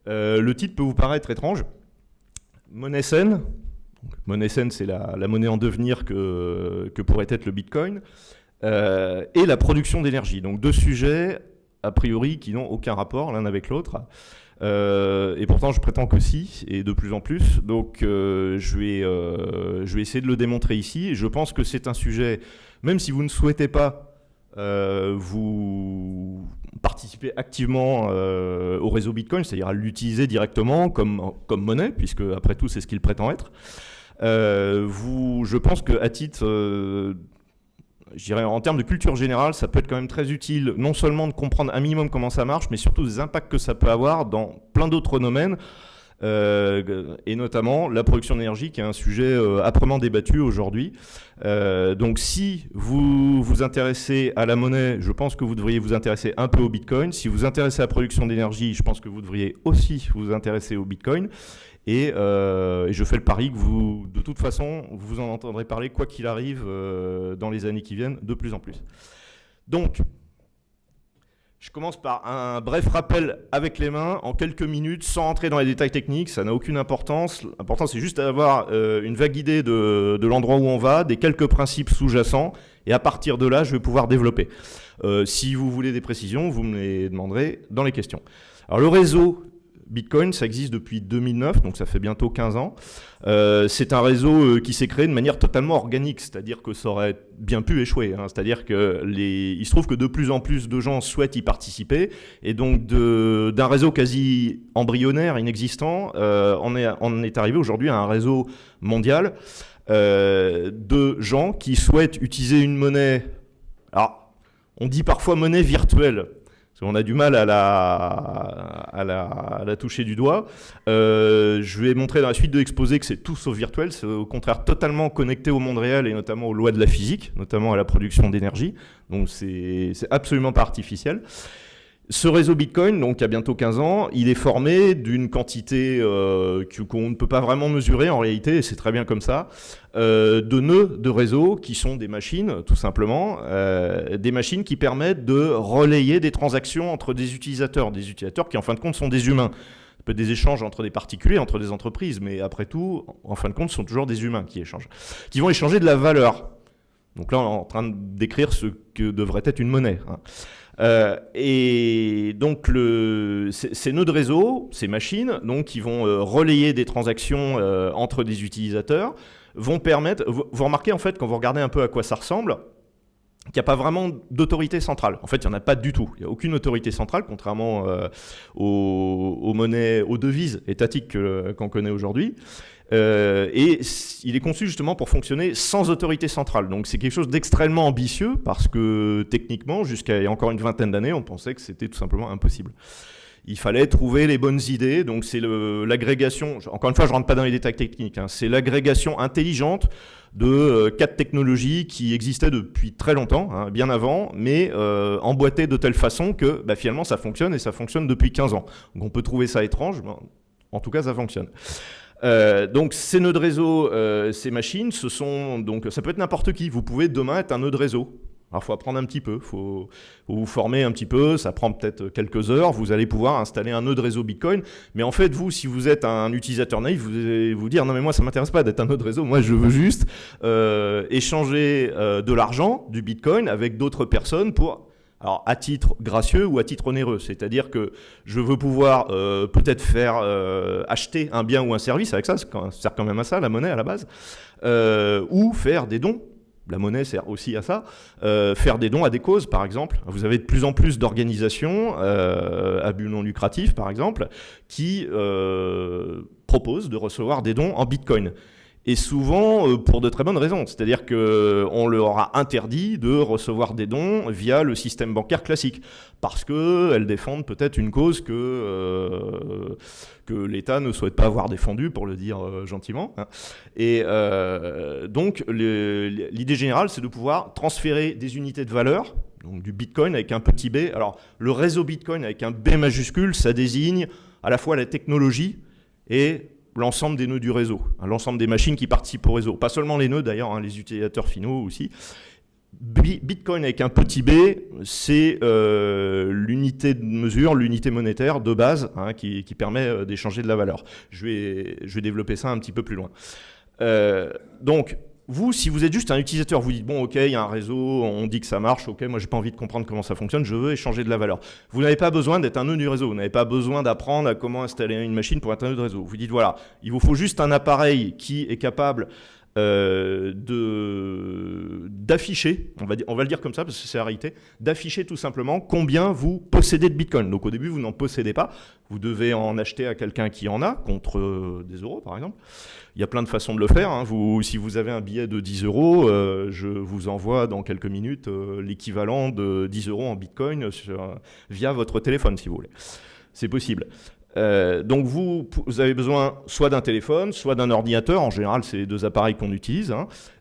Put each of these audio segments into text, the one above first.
Le titre peut vous paraître étrange. Monnaie saine. Monnaie saine, c'est la monnaie en devenir que pourrait être le Bitcoin. Et la production d'énergie. Donc deux sujets, a priori, qui n'ont aucun rapport l'un avec l'autre. Et pourtant, je prétends que si, et de plus en plus. Donc, je vais essayer de le démontrer ici. Et je pense que c'est un sujet, même si vous ne souhaitez pas vous participer activement au réseau Bitcoin, c'est-à-dire à l'utiliser directement comme monnaie, puisque après tout, c'est ce qu'il prétend être. Je pense qu'à titre, je dirais en termes de culture générale, ça peut être quand même très utile, non seulement de comprendre un minimum comment ça marche, mais surtout des impacts que ça peut avoir dans plein d'autres domaines, et notamment la production d'énergie, qui est un sujet âprement débattu aujourd'hui. Donc si vous vous intéressez à la monnaie, je pense que vous devriez vous intéresser un peu au Bitcoin. Si vous vous intéressez à la production d'énergie, je pense que vous devriez aussi vous intéresser au Bitcoin. Et je fais le pari que vous, de toute façon, vous en entendrez parler, quoi qu'il arrive, dans les années qui viennent, de plus en plus. Donc, je commence par un bref rappel avec les mains, en quelques minutes, sans rentrer dans les détails techniques, ça n'a aucune importance. L'important, c'est juste d'avoir une vague idée de l'endroit où on va, des quelques principes sous-jacents, et à partir de là, je vais pouvoir développer. Si vous voulez des précisions, vous me les demanderez dans les questions. Alors, le réseau Bitcoin, ça existe depuis 2009, donc ça fait bientôt 15 ans. C'est un réseau qui s'est créé de manière totalement organique, c'est-à-dire que ça aurait bien pu échouer. C'est-à-dire qu'il se trouve que de plus en plus de gens souhaitent y participer, et donc d'un réseau quasi embryonnaire, inexistant, on est arrivé aujourd'hui à un réseau mondial de gens qui souhaitent utiliser une monnaie. Alors, on dit parfois monnaie virtuelle. On a du mal à la toucher du doigt. Je vais montrer dans la suite de l'exposé que c'est tout sauf virtuel. C'est au contraire totalement connecté au monde réel et notamment aux lois de la physique, notamment à la production d'énergie. Donc c'est absolument pas artificiel. Ce réseau Bitcoin, donc qui a bientôt 15 ans, il est formé d'une quantité qu'on ne peut pas vraiment mesurer en réalité, et c'est très bien comme ça, de nœuds de réseau qui sont des machines, tout simplement, des machines qui permettent de relayer des transactions entre des utilisateurs qui en fin de compte sont des humains. Ça peut être des échanges entre des particuliers, entre des entreprises, mais après tout, en fin de compte, ce sont toujours des humains qui échangent, qui vont échanger de la valeur. Donc là, on est en train de décrire ce que devrait être une monnaie. Et donc ces nœuds de réseau, ces machines, donc qui vont relayer des transactions entre des utilisateurs, vont permettre. Vous remarquez en fait quand vous regardez un peu à quoi ça ressemble, qu'il n'y a pas vraiment d'autorité centrale. En fait, il n'y en a pas du tout. Il n'y a aucune autorité centrale, contrairement aux monnaies, aux devises étatiques qu'on connaît aujourd'hui. Et il est conçu justement pour fonctionner sans autorité centrale. Donc c'est quelque chose d'extrêmement ambitieux parce que techniquement, jusqu'à il y a encore une vingtaine d'années, on pensait que c'était tout simplement impossible. Il fallait trouver les bonnes idées, donc c'est l'agrégation, encore une fois je ne rentre pas dans les détails techniques, c'est l'agrégation intelligente de 4 technologies qui existaient depuis très longtemps, bien avant, mais emboîtées de telle façon que finalement ça fonctionne et ça fonctionne depuis 15 ans. Donc on peut trouver ça étrange, mais en tout cas ça fonctionne. Donc ces nœuds de réseau, ces machines, donc ça peut être n'importe qui. Vous pouvez demain être un nœud de réseau. Alors il faut apprendre un petit peu, il faut vous former un petit peu, ça prend peut-être quelques heures, vous allez pouvoir installer un nœud de réseau Bitcoin, mais en fait vous, si vous êtes un utilisateur naïf, vous allez vous dire non mais moi ça m'intéresse pas d'être un nœud de réseau, moi je veux juste échanger de l'argent, du Bitcoin avec d'autres personnes pour... Alors, à titre gracieux ou à titre onéreux, c'est-à-dire que je veux pouvoir peut-être faire acheter un bien ou un service avec ça sert quand même à ça, la monnaie à la base, ou faire des dons. La monnaie sert aussi à ça. Faire des dons à des causes, par exemple. Vous avez de plus en plus d'organisations à but non lucratif, par exemple, qui proposent de recevoir des dons en Bitcoin. Et souvent pour de très bonnes raisons. C'est-à-dire qu'on leur a interdit de recevoir des dons via le système bancaire classique. Parce qu'elles défendent peut-être une cause que l'État ne souhaite pas avoir défendue, pour le dire gentiment. Et donc l'idée générale, c'est de pouvoir transférer des unités de valeur, donc du Bitcoin avec un petit b. Alors le réseau Bitcoin avec un B majuscule, ça désigne à la fois la technologie et l'ensemble des nœuds du réseau, l'ensemble des machines qui participent au réseau. Pas seulement les nœuds d'ailleurs, les utilisateurs finaux aussi. Bitcoin avec un petit b, c'est l'unité de mesure, l'unité monétaire de base qui permet d'échanger de la valeur. Je vais développer ça un petit peu plus loin. Donc, vous, si vous êtes juste un utilisateur, vous dites, bon, ok, il y a un réseau, on dit que ça marche, ok, moi, j'ai pas envie de comprendre comment ça fonctionne, je veux échanger de la valeur. Vous n'avez pas besoin d'être un nœud du réseau, vous n'avez pas besoin d'apprendre à comment installer une machine pour être un nœud de réseau. Vous dites, voilà, il vous faut juste un appareil qui est capable d'afficher, on va le dire comme ça parce que c'est la réalité, d'afficher tout simplement combien vous possédez de Bitcoin. Donc au début, vous n'en possédez pas, vous devez en acheter à quelqu'un qui en a, contre des euros par exemple. Il y a plein de façons de le faire. Si vous avez un billet de 10 euros, je vous envoie dans quelques minutes l'équivalent de 10 euros en Bitcoin via votre téléphone si vous voulez. C'est possible. Donc vous avez besoin soit d'un téléphone, soit d'un ordinateur. En général, c'est les deux appareils qu'on utilise.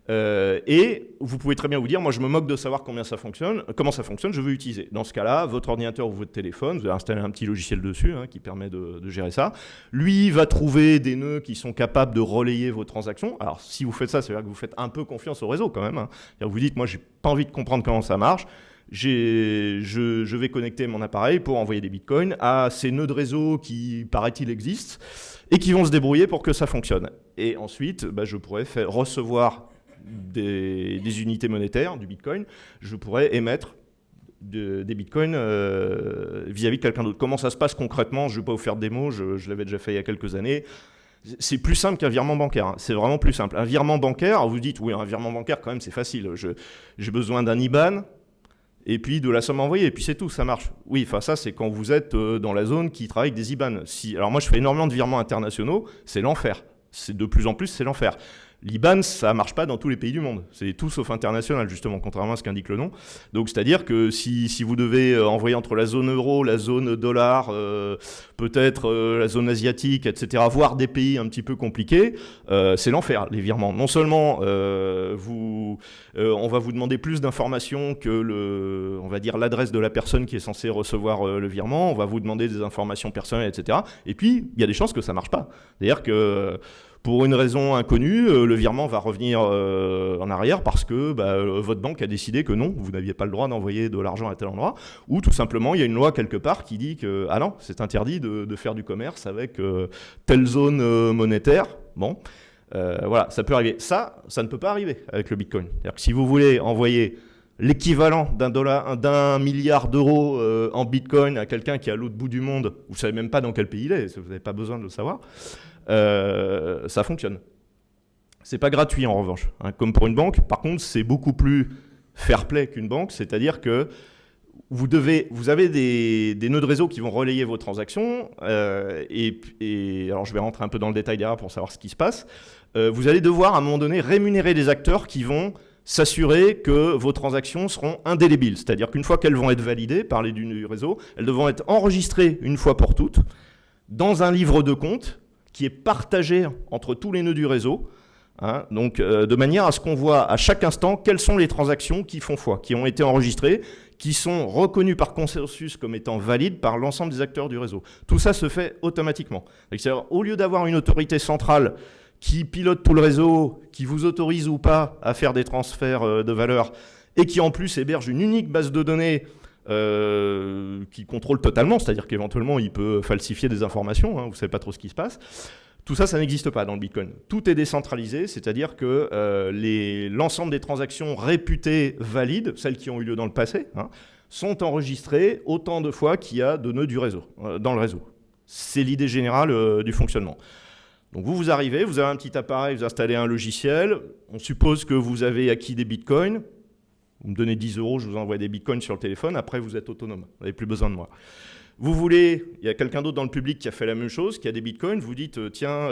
Et vous pouvez très bien vous dire, moi je me moque de savoir comment ça fonctionne, je veux utiliser. Dans ce cas-là, votre ordinateur ou votre téléphone, vous allez installer un petit logiciel dessus qui permet de gérer ça. Lui va trouver des nœuds qui sont capables de relayer vos transactions. Alors si vous faites ça, c'est-à-dire que vous faites un peu confiance au réseau quand même. Vous dites, moi j'ai pas envie de comprendre comment ça marche. Je vais connecter mon appareil pour envoyer des bitcoins à ces nœuds de réseau qui, paraît-il, existent et qui vont se débrouiller pour que ça fonctionne. Et ensuite, je pourrais recevoir des unités monétaires, du bitcoin. Je pourrais émettre des bitcoins vis-à-vis de quelqu'un d'autre. Comment ça se passe concrètement? Je ne vais pas vous faire de démo, je l'avais déjà fait il y a quelques années. C'est plus simple qu'un virement bancaire. C'est vraiment plus simple. Un virement bancaire, alors vous dites, oui, un virement bancaire, quand même, c'est facile. J'ai besoin d'un IBAN, et puis de la somme envoyée, et puis c'est tout, ça marche. Oui, enfin ça, c'est quand vous êtes dans la zone qui travaille avec des IBAN. Alors moi, je fais énormément de virements internationaux, c'est l'enfer. C'est de plus en plus, c'est l'enfer. L'IBAN, ça ne marche pas dans tous les pays du monde. C'est tout sauf international, justement, contrairement à ce qu'indique le nom. Donc, c'est-à-dire que si vous devez envoyer entre la zone euro, la zone dollar, peut-être la zone asiatique, etc., voire des pays un petit peu compliqués, c'est l'enfer, les virements. Non seulement on va vous demander plus d'informations que on va dire l'adresse de la personne qui est censée recevoir le virement, on va vous demander des informations personnelles, etc. Et puis, il y a des chances que ça ne marche pas. C'est-à-dire que pour une raison inconnue, le virement va revenir en arrière parce que votre banque a décidé que non, vous n'aviez pas le droit d'envoyer de l'argent à tel endroit, ou tout simplement il y a une loi quelque part qui dit que ah non, c'est interdit de faire du commerce avec telle zone monétaire. Bon, voilà, ça peut arriver. Ça ne peut pas arriver avec le Bitcoin. C'est-à-dire que si vous voulez envoyer l'équivalent d'un milliard d'euros en Bitcoin à quelqu'un qui est à l'autre bout du monde, vous ne savez même pas dans quel pays il est, vous n'avez pas besoin de le savoir, ça fonctionne. C'est pas gratuit en revanche, comme pour une banque. Par contre, c'est beaucoup plus fair-play qu'une banque, c'est-à-dire que vous avez des nœuds de réseau qui vont relayer vos transactions, et alors je vais rentrer un peu dans le détail derrière pour savoir ce qui se passe. Vous allez devoir à un moment donné rémunérer des acteurs qui vont s'assurer que vos transactions seront indélébiles, c'est-à-dire qu'une fois qu'elles vont être validées par les du réseau, elles devront être enregistrées une fois pour toutes dans un livre de compte qui est partagé entre tous les nœuds du réseau, donc de manière à ce qu'on voit à chaque instant quelles sont les transactions qui font foi, qui ont été enregistrées, qui sont reconnues par consensus comme étant valides par l'ensemble des acteurs du réseau. Tout ça se fait automatiquement. C'est-à-dire, au lieu d'avoir une autorité centrale qui pilote tout le réseau, qui vous autorise ou pas à faire des transferts de valeur, et qui en plus héberge une unique base de données qui contrôle totalement, c'est-à-dire qu'éventuellement il peut falsifier des informations, vous ne savez pas trop ce qui se passe. Tout ça, ça n'existe pas dans le Bitcoin. Tout est décentralisé, c'est-à-dire que l'ensemble des transactions réputées valides, celles qui ont eu lieu dans le passé, sont enregistrées autant de fois qu'il y a de nœuds du réseau, dans le réseau. C'est l'idée générale du fonctionnement. Donc vous arrivez, vous avez un petit appareil, vous installez un logiciel, on suppose que vous avez acquis des bitcoins, vous me donnez 10 euros, je vous envoie des bitcoins sur le téléphone, après vous êtes autonome, vous n'avez plus besoin de moi. Vous voulez, il y a quelqu'un d'autre dans le public qui a fait la même chose, qui a des bitcoins, vous dites, tiens,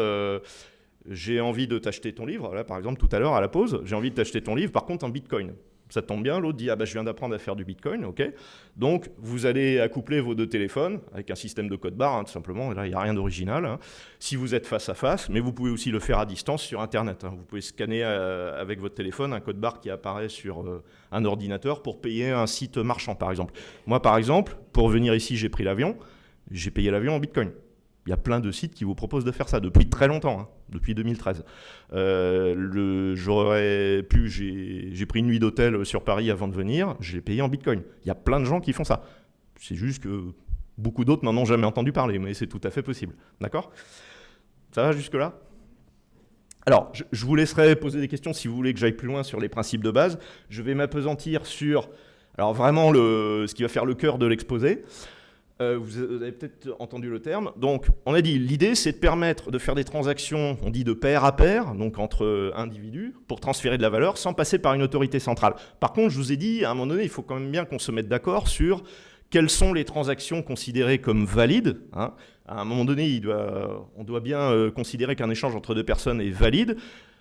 j'ai envie de t'acheter ton livre, là par exemple tout à l'heure à la pause, j'ai envie de t'acheter ton livre, par contre en bitcoin. Ça tombe bien, l'autre dit, ah je viens d'apprendre à faire du bitcoin, ok. Donc vous allez accoupler vos deux téléphones avec un système de code barre, tout simplement, là il n'y a rien d'original, si vous êtes face à face, mais vous pouvez aussi le faire à distance sur Internet. Vous pouvez scanner avec votre téléphone un code barre qui apparaît sur un ordinateur pour payer un site marchand, par exemple. Moi, par exemple, pour venir ici, j'ai pris l'avion, j'ai payé l'avion en bitcoin. Il y a plein de sites qui vous proposent de faire ça depuis très longtemps, hein, depuis 2013. J'ai pris une nuit d'hôtel sur Paris avant de venir, je l'ai payé en Bitcoin. Il y a plein de gens qui font ça. C'est juste que beaucoup d'autres n'en ont jamais entendu parler, mais c'est tout à fait possible. D'accord ? Ça va jusque-là ? Alors, je vous laisserai poser des questions si vous voulez que j'aille plus loin sur les principes de base. Je vais m'appesantir sur, alors vraiment, ce qui va faire le cœur de l'exposé. Vous avez peut-être entendu le terme. Donc, on a dit, l'idée, c'est de permettre de faire des transactions, on dit de pair à pair, donc entre individus, pour transférer de la valeur sans passer par une autorité centrale. Par contre, je vous ai dit, à un moment donné, il faut quand même bien qu'on se mette d'accord sur quelles sont les transactions considérées comme valides, hein. À un moment donné, on doit bien considérer qu'un échange entre deux personnes est valide,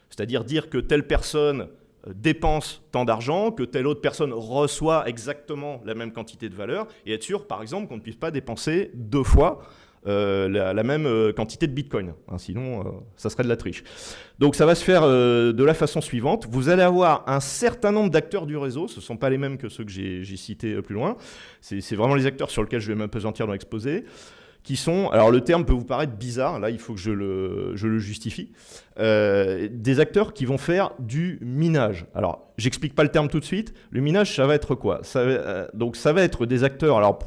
c'est-à-dire dire que telle personne dépense tant d'argent, que telle autre personne reçoit exactement la même quantité de valeur, et être sûr, par exemple, qu'on ne puisse pas dépenser 2 fois la même quantité de Bitcoin. Hein, sinon, ça serait de la triche. Donc ça va se faire de la façon suivante. Vous allez avoir un certain nombre d'acteurs du réseau. Ce ne sont pas les mêmes que ceux que j'ai cités plus loin. C'est vraiment les acteurs sur lesquels je vais m'appesantir dans l'exposé. Qui sont, alors le terme peut vous paraître bizarre, là il faut que je le justifie, des acteurs qui vont faire du minage. Alors j'explique pas le terme tout de suite, le minage ça va être quoi ? Donc ça va être des acteurs, alors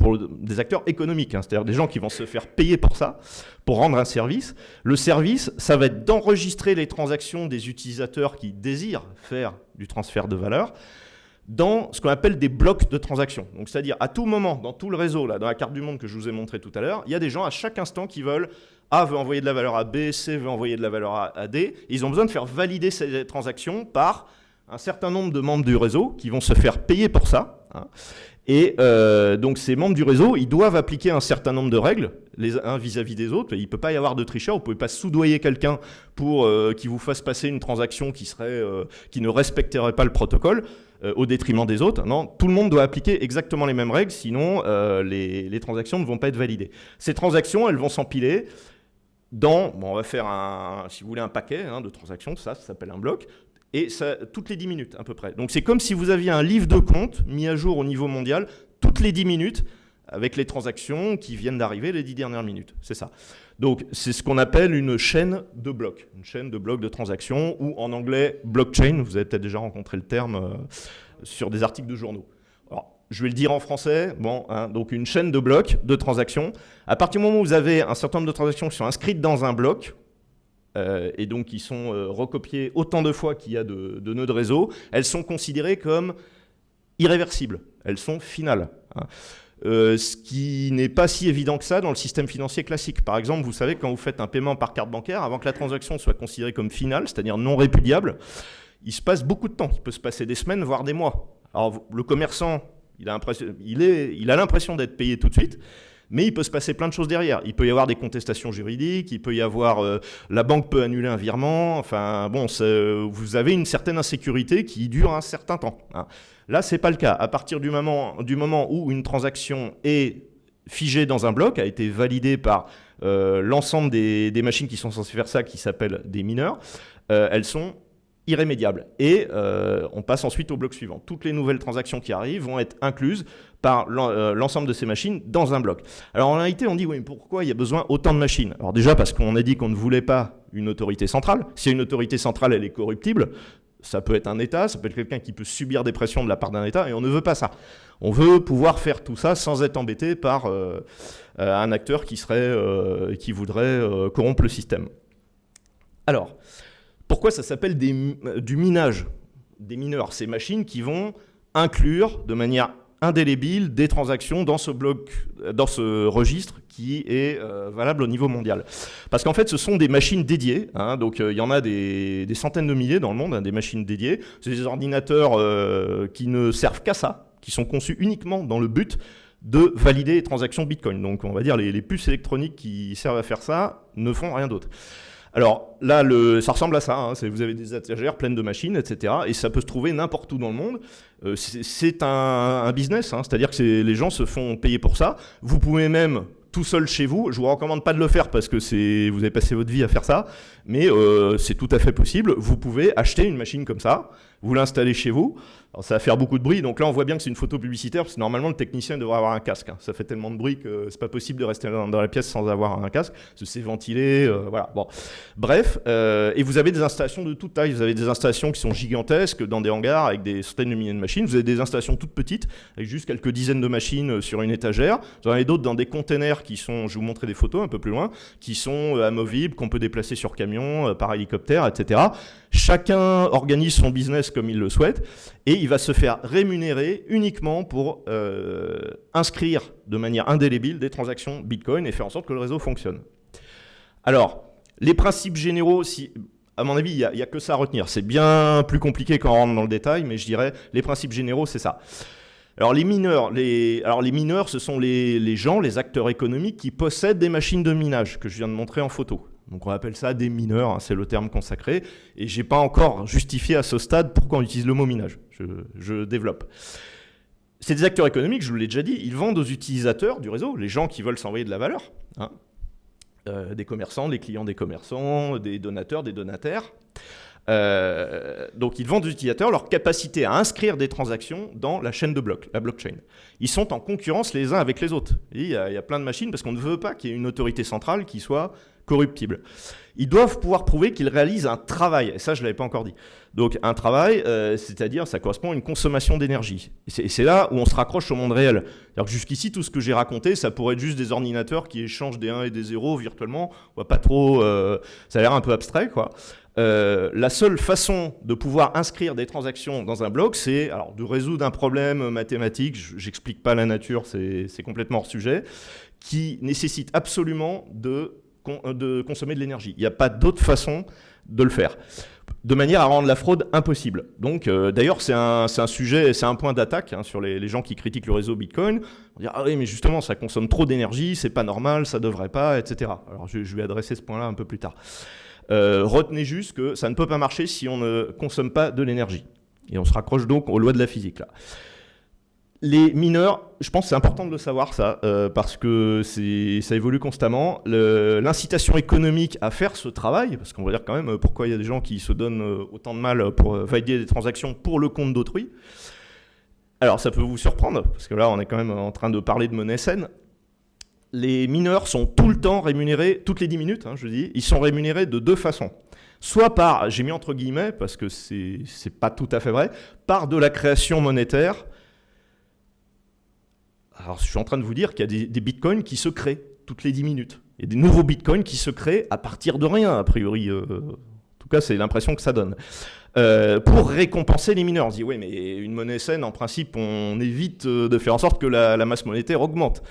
des acteurs économiques, hein, c'est-à-dire des gens qui vont se faire payer pour ça, pour rendre un service. Le service, ça va être d'enregistrer les transactions des utilisateurs qui désirent faire du transfert de valeur, dans ce qu'on appelle des blocs de transactions. Donc, c'est-à-dire, à tout moment, dans tout le réseau, là, dans la carte du monde que je vous ai montré tout à l'heure, il y a des gens à chaque instant qui veulent A veut envoyer de la valeur à B, C veut envoyer de la valeur à D. Et ils ont besoin de faire valider ces transactions par un certain nombre de membres du réseau qui vont se faire payer pour ça. Hein. Et donc, ces membres du réseau, ils doivent appliquer un certain nombre de règles, les uns vis-à-vis des autres. Il ne peut pas y avoir de tricheur. Vous ne pouvez pas soudoyer quelqu'un pour qu'il vous fasse passer une transaction qui ne respecterait pas le protocole. Au détriment des autres. Non, tout le monde doit appliquer exactement les mêmes règles, sinon les transactions ne vont pas être validées. Ces transactions, elles vont s'empiler on va faire si vous voulez, un paquet de transactions, ça s'appelle un bloc, et ça, toutes les 10 minutes à peu près. Donc c'est comme si vous aviez un livre de compte mis à jour au niveau mondial, toutes les 10 minutes, avec les transactions qui viennent d'arriver les 10 dernières minutes. C'est ça. Donc, c'est ce qu'on appelle une chaîne de blocs. Une chaîne de blocs de transactions, ou en anglais, blockchain. Vous avez peut-être déjà rencontré le terme sur des articles de journaux. Alors, je vais le dire en français. Donc, une chaîne de blocs de transactions. À partir du moment où vous avez un certain nombre de transactions qui sont inscrites dans un bloc, et donc qui sont recopiées autant de fois qu'il y a de nœuds de réseau, elles sont considérées comme irréversibles. Elles sont finales. Hein. Ce qui n'est pas si évident que ça dans le système financier classique. Par exemple, vous savez, quand vous faites un paiement par carte bancaire, avant que la transaction soit considérée comme finale, c'est-à-dire non répudiable, il se passe beaucoup de temps. Il peut se passer des semaines, voire des mois. Alors, le commerçant, il a l'impression d'être payé tout de suite, mais il peut se passer plein de choses derrière. Il peut y avoir des contestations juridiques, il peut y avoir... la banque peut annuler un virement. Enfin, vous avez une certaine insécurité qui dure un certain temps. Hein. Là, ce n'est pas le cas. À partir du moment où une transaction est figée dans un bloc, a été validée par l'ensemble des machines qui sont censées faire ça, qui s'appellent des mineurs, elles sont irrémédiables. Et on passe ensuite au bloc suivant. Toutes les nouvelles transactions qui arrivent vont être incluses par l'ensemble de ces machines dans un bloc. Alors en réalité, on dit, oui, mais pourquoi il y a besoin autant de machines ? Alors déjà, parce qu'on a dit qu'on ne voulait pas une autorité centrale. Si une autorité centrale, elle est corruptible, ça peut être un État, ça peut être quelqu'un qui peut subir des pressions de la part d'un État, et on ne veut pas ça. On veut pouvoir faire tout ça sans être embêté par un acteur qui voudrait corrompre le système. Alors, pourquoi ça s'appelle du minage ? Des mineurs, ces machines qui vont inclure de manière indélébile des transactions dans ce bloc, dans ce registre qui est valable au niveau mondial. Parce qu'en fait, ce sont des machines dédiées. Hein, donc, il y en a des centaines de milliers dans le monde, hein, des machines dédiées. C'est des ordinateurs qui ne servent qu'à ça, qui sont conçus uniquement dans le but de valider les transactions Bitcoin. Donc, on va dire les puces électroniques qui servent à faire ça ne font rien d'autre. Alors là, ça ressemble à ça, hein, vous avez des étagères pleines de machines, etc. Et ça peut se trouver n'importe où dans le monde. C'est un business, hein, c'est-à-dire que les gens se font payer pour ça. Vous pouvez même tout seul chez vous. Je vous recommande pas de le faire parce que vous avez passé votre vie à faire ça, mais c'est tout à fait possible. Vous pouvez acheter une machine comme ça, vous l'installez chez vous. Alors ça va faire beaucoup de bruit, donc là on voit bien que c'est une photo publicitaire, parce que normalement le technicien devrait avoir un casque. Ça fait tellement de bruit que c'est pas possible de rester dans la pièce sans avoir un casque, parce que c'est ventilé, voilà. Bon. Bref, et vous avez des installations de toute taille. Vous avez des installations qui sont gigantesques dans des hangars avec des centaines de milliers de machines. Vous avez des installations toutes petites avec juste quelques dizaines de machines sur une étagère. Vous en avez d'autres dans des containers qui sont, je vais vous montrer des photos un peu plus loin, qui sont amovibles, qu'on peut déplacer sur camion, par hélicoptère, etc. Chacun organise son business comme il le souhaite et il va se faire rémunérer uniquement pour inscrire de manière indélébile des transactions Bitcoin et faire en sorte que le réseau fonctionne. Alors, les principes généraux, à mon avis, il n'y a que ça à retenir. C'est bien plus compliqué quand on rentre dans le détail, mais je dirais les principes généraux, c'est ça. Alors les mineurs, ce sont les gens, les acteurs économiques qui possèdent des machines de minage que je viens de montrer en photo. Donc on appelle ça des mineurs, hein, c'est le terme consacré. Et je n'ai pas encore justifié à ce stade pourquoi on utilise le mot minage. Je développe. C'est des acteurs économiques, je vous l'ai déjà dit, ils vendent aux utilisateurs du réseau, les gens qui veulent s'envoyer de la valeur, hein, des commerçants, des clients des commerçants, des donateurs, des donataires. Donc ils vendent aux utilisateurs leur capacité à inscrire des transactions dans la chaîne de blocs, la blockchain. Ils sont en concurrence les uns avec les autres. Il y a plein de machines parce qu'on ne veut pas qu'il y ait une autorité centrale qui soit corruptible. Ils doivent pouvoir prouver qu'ils réalisent un travail. Et ça, je ne l'avais pas encore dit. Donc un travail, c'est-à-dire ça correspond à une consommation d'énergie. Et c'est là où on se raccroche au monde réel. C'est-à-dire que jusqu'ici, tout ce que j'ai raconté, ça pourrait être juste des ordinateurs qui échangent des 1 et des 0 virtuellement. On voit pas trop, ça a l'air un peu abstrait, quoi. La seule façon de pouvoir inscrire des transactions dans un bloc, c'est alors de résoudre un problème mathématique, j'explique pas la nature, c'est complètement hors sujet, qui nécessite absolument de consommer de l'énergie. Il n'y a pas d'autre façon de le faire, de manière à rendre la fraude impossible. Donc, d'ailleurs, c'est un sujet, c'est un point d'attaque hein, sur les gens qui critiquent le réseau Bitcoin. On dit ah oui, mais justement, ça consomme trop d'énergie, c'est pas normal, ça devrait pas, etc. Alors, je vais adresser ce point-là un peu plus tard. Retenez juste que ça ne peut pas marcher si on ne consomme pas de l'énergie. Et on se raccroche donc aux lois de la physique là. Les mineurs, je pense que c'est important de le savoir ça, parce que ça évolue constamment. L'incitation économique à faire ce travail, parce qu'on va dire quand même pourquoi il y a des gens qui se donnent autant de mal pour valider des transactions pour le compte d'autrui. Alors ça peut vous surprendre, parce que là on est quand même en train de parler de monnaie saine. Les mineurs sont tout le temps rémunérés, toutes les 10 minutes, hein, je dis, ils sont rémunérés de deux façons. Soit par, j'ai mis entre guillemets, parce que c'est pas tout à fait vrai, par de la création monétaire. Alors, je suis en train de vous dire qu'il y a des bitcoins qui se créent toutes les 10 minutes. Il y a des nouveaux bitcoins qui se créent à partir de rien, a priori. En tout cas, c'est l'impression que ça donne. Pour récompenser les mineurs. On se dit, oui, mais une monnaie saine, en principe, on évite de faire en sorte que la masse monétaire augmente.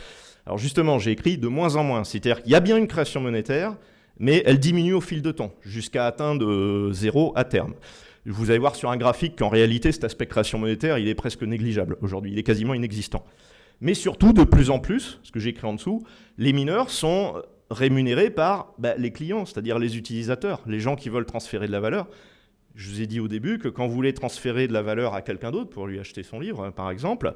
Alors justement, j'ai écrit de moins en moins. C'est-à-dire qu'il y a bien une création monétaire, mais elle diminue au fil de temps, jusqu'à atteindre 0 à terme. Vous allez voir sur un graphique qu'en réalité, cet aspect création monétaire, il est presque négligeable aujourd'hui. Il est quasiment inexistant. Mais surtout, de plus en plus, ce que j'ai écrit en dessous, les mineurs sont rémunérés par les clients, c'est-à-dire les utilisateurs, les gens qui veulent transférer de la valeur. Je vous ai dit au début que quand vous voulez transférer de la valeur à quelqu'un d'autre, pour lui acheter son livre, par exemple,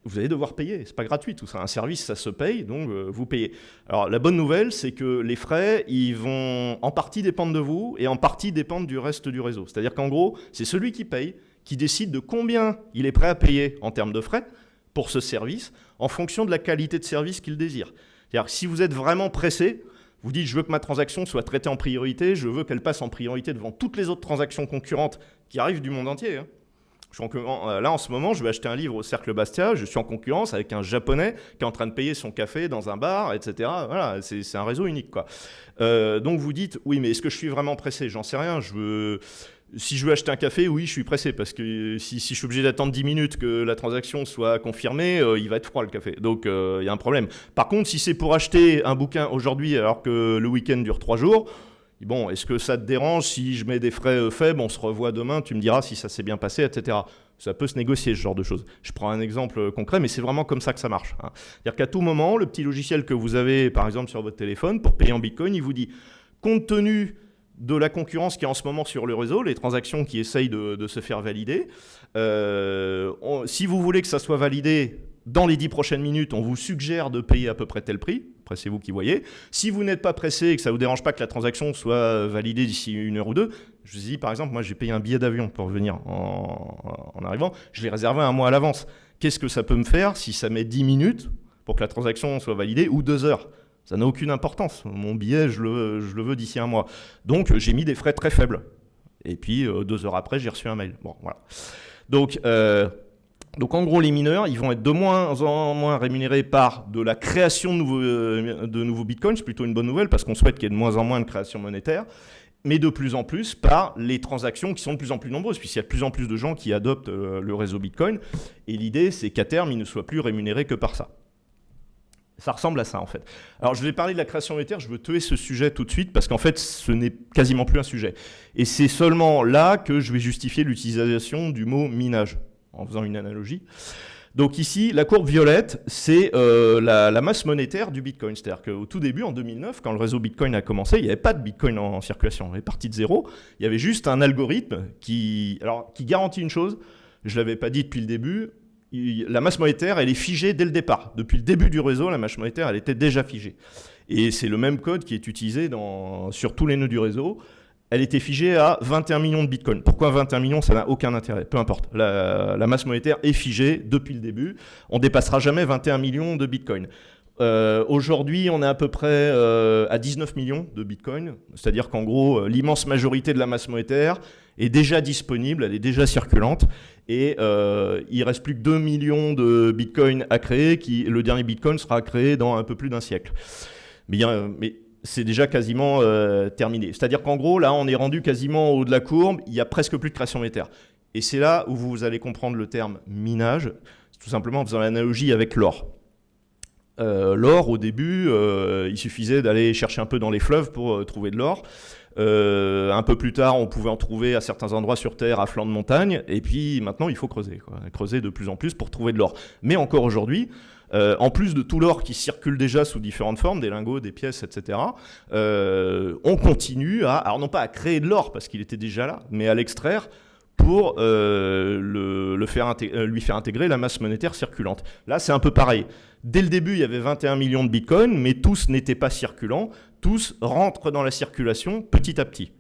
vous allez devoir payer. C'est pas gratuit tout ça. Un service, ça se paye, donc vous payez. Alors la bonne nouvelle, c'est que les frais, ils vont en partie dépendre de vous et en partie dépendre du reste du réseau. C'est-à-dire qu'en gros, c'est celui qui paye qui décide de combien il est prêt à payer en termes de frais pour ce service, en fonction de la qualité de service qu'il désire. C'est-à-dire que si vous êtes vraiment pressé, vous dites je veux que ma transaction soit traitée en priorité, je veux qu'elle passe en priorité devant toutes les autres transactions concurrentes qui arrivent du monde entier. Hein. Là, en ce moment, je vais acheter un livre au Cercle Bastia, je suis en concurrence avec un Japonais qui est en train de payer son café dans un bar, etc. Voilà, c'est un réseau unique, quoi. Donc vous dites, oui, mais est-ce que je suis vraiment pressé? J'en sais rien, si je veux acheter un café, oui, je suis pressé, parce que si je suis obligé d'attendre 10 minutes que la transaction soit confirmée, il va être froid le café. Donc, il y a un problème. Par contre, si c'est pour acheter un bouquin aujourd'hui alors que le week-end dure 3 jours, bon, est-ce que ça te dérange si je mets des frais faibles, on se revoit demain, tu me diras si ça s'est bien passé, etc. Ça peut se négocier, ce genre de choses. Je prends un exemple concret, mais c'est vraiment comme ça que ça marche. Hein. C'est-à-dire qu'à tout moment, le petit logiciel que vous avez, par exemple, sur votre téléphone, pour payer en Bitcoin, il vous dit, compte tenu de la concurrence qui est en ce moment sur le réseau, les transactions qui essayent de se faire valider, si vous voulez que ça soit validé dans les 10 prochaines minutes, on vous suggère de payer à peu près tel prix, Après, c'est vous qui voyez. Si vous n'êtes pas pressé et que ça ne vous dérange pas que la transaction soit validée d'ici 1 heure ou 2, je vous dis, par exemple, moi, j'ai payé un billet d'avion pour venir en arrivant. Je l'ai réservé 1 mois à l'avance. Qu'est-ce que ça peut me faire si ça met 10 minutes pour que la transaction soit validée ou 2 heures? Ça n'a aucune importance. Mon billet, je le veux d'ici 1 mois. Donc, j'ai mis des frais très faibles. Et puis, 2 heures après, j'ai reçu un mail. Bon, voilà. Donc, en gros, les mineurs, ils vont être de moins en moins rémunérés par de la création de nouveaux bitcoins. C'est plutôt une bonne nouvelle parce qu'on souhaite qu'il y ait de moins en moins de création monétaire, mais de plus en plus par les transactions qui sont de plus en plus nombreuses, puisqu'il y a de plus en plus de gens qui adoptent le réseau Bitcoin. Et l'idée, c'est qu'à terme, ils ne soient plus rémunérés que par ça. Ça ressemble à ça, en fait. Alors, je vais parler de la création monétaire, je veux tuer ce sujet tout de suite, parce qu'en fait, ce n'est quasiment plus un sujet. Et c'est seulement là que je vais justifier l'utilisation du mot minage, en faisant une analogie. Donc ici, la courbe violette, c'est la masse monétaire du Bitcoin. C'est-à-dire qu'au tout début, en 2009, quand le réseau Bitcoin a commencé, il n'y avait pas de Bitcoin en circulation. On est parti de zéro. Il y avait juste un algorithme qui garantit une chose, je ne l'avais pas dit depuis le début, la masse monétaire, elle est figée dès le départ. Depuis le début du réseau, la masse monétaire, elle était déjà figée. Et c'est le même code qui est utilisé sur tous les nœuds du réseau. Elle était figée à 21 millions de bitcoins. Pourquoi 21 millions? Ça n'a aucun intérêt, peu importe. La masse monétaire est figée depuis le début. On ne dépassera jamais 21 millions de bitcoins. Aujourd'hui, on est à peu près à 19 millions de bitcoins. C'est-à-dire qu'en gros, l'immense majorité de la masse monétaire est déjà disponible, elle est déjà circulante. Et il ne reste plus que 2 millions de bitcoins à créer. Le dernier bitcoin sera créé dans un peu plus d'un siècle. Mais c'est déjà quasiment terminé. C'est-à-dire qu'en gros, là, on est rendu quasiment au haut de la courbe, il n'y a presque plus de création monétaire. Et c'est là où vous allez comprendre le terme minage, tout simplement en faisant l'analogie avec l'or. L'or, au début, il suffisait d'aller chercher un peu dans les fleuves pour trouver de l'or. Un peu plus tard, on pouvait en trouver à certains endroits sur Terre, à flanc de montagne. Et puis maintenant, il faut creuser, creuser de plus en plus pour trouver de l'or. Mais encore aujourd'hui, en plus de tout l'or qui circule déjà sous différentes formes, des lingots, des pièces, etc., on continue alors non pas à créer de l'or parce qu'il était déjà là, mais à l'extraire pour lui faire intégrer la masse monétaire circulante. Là, c'est un peu pareil. Dès le début, il y avait 21 millions de bitcoins, mais tous n'étaient pas circulants. Tous rentrent dans la circulation petit à petit.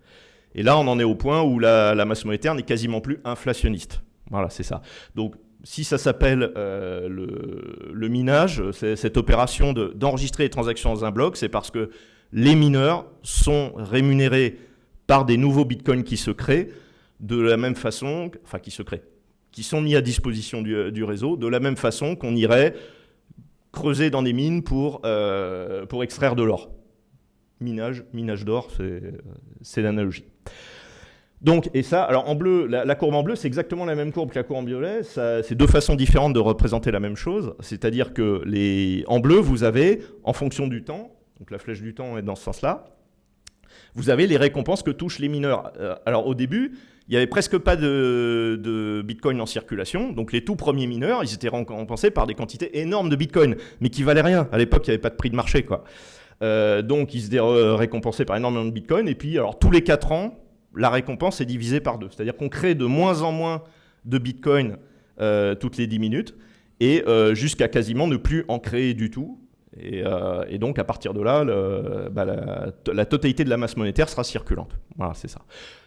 Et là, on en est au point où la masse monétaire n'est quasiment plus inflationniste. Voilà, c'est ça. Donc, si ça s'appelle le minage, cette opération d'enregistrer les transactions dans un bloc, c'est parce que les mineurs sont rémunérés par des nouveaux bitcoins qui se créent de la même façon, qui sont mis à disposition du réseau, de la même façon qu'on irait creuser dans des mines pour extraire de l'or. Minage d'or, c'est l'analogie. Donc, et ça, alors en bleu, la courbe en bleu, c'est exactement la même courbe que la courbe en violet. C'est deux façons différentes de représenter la même chose. C'est-à-dire que en bleu, vous avez, en fonction du temps, donc la flèche du temps est dans ce sens-là, vous avez les récompenses que touchent les mineurs. Alors au début, il n'y avait presque pas de bitcoin en circulation. Donc les tout premiers mineurs, ils étaient récompensés par des quantités énormes de bitcoin, mais qui valaient rien. À l'époque, il n'y avait pas de prix de marché, quoi. Donc ils étaient récompensés par énormément de bitcoin. Et puis, alors tous les 4 ans, la récompense est divisée par 2. C'est-à-dire qu'on crée de moins en moins de bitcoin toutes les 10 minutes, et jusqu'à quasiment ne plus en créer du tout. Et donc, à partir de là, la totalité de la masse monétaire sera circulante. Voilà, c'est ça.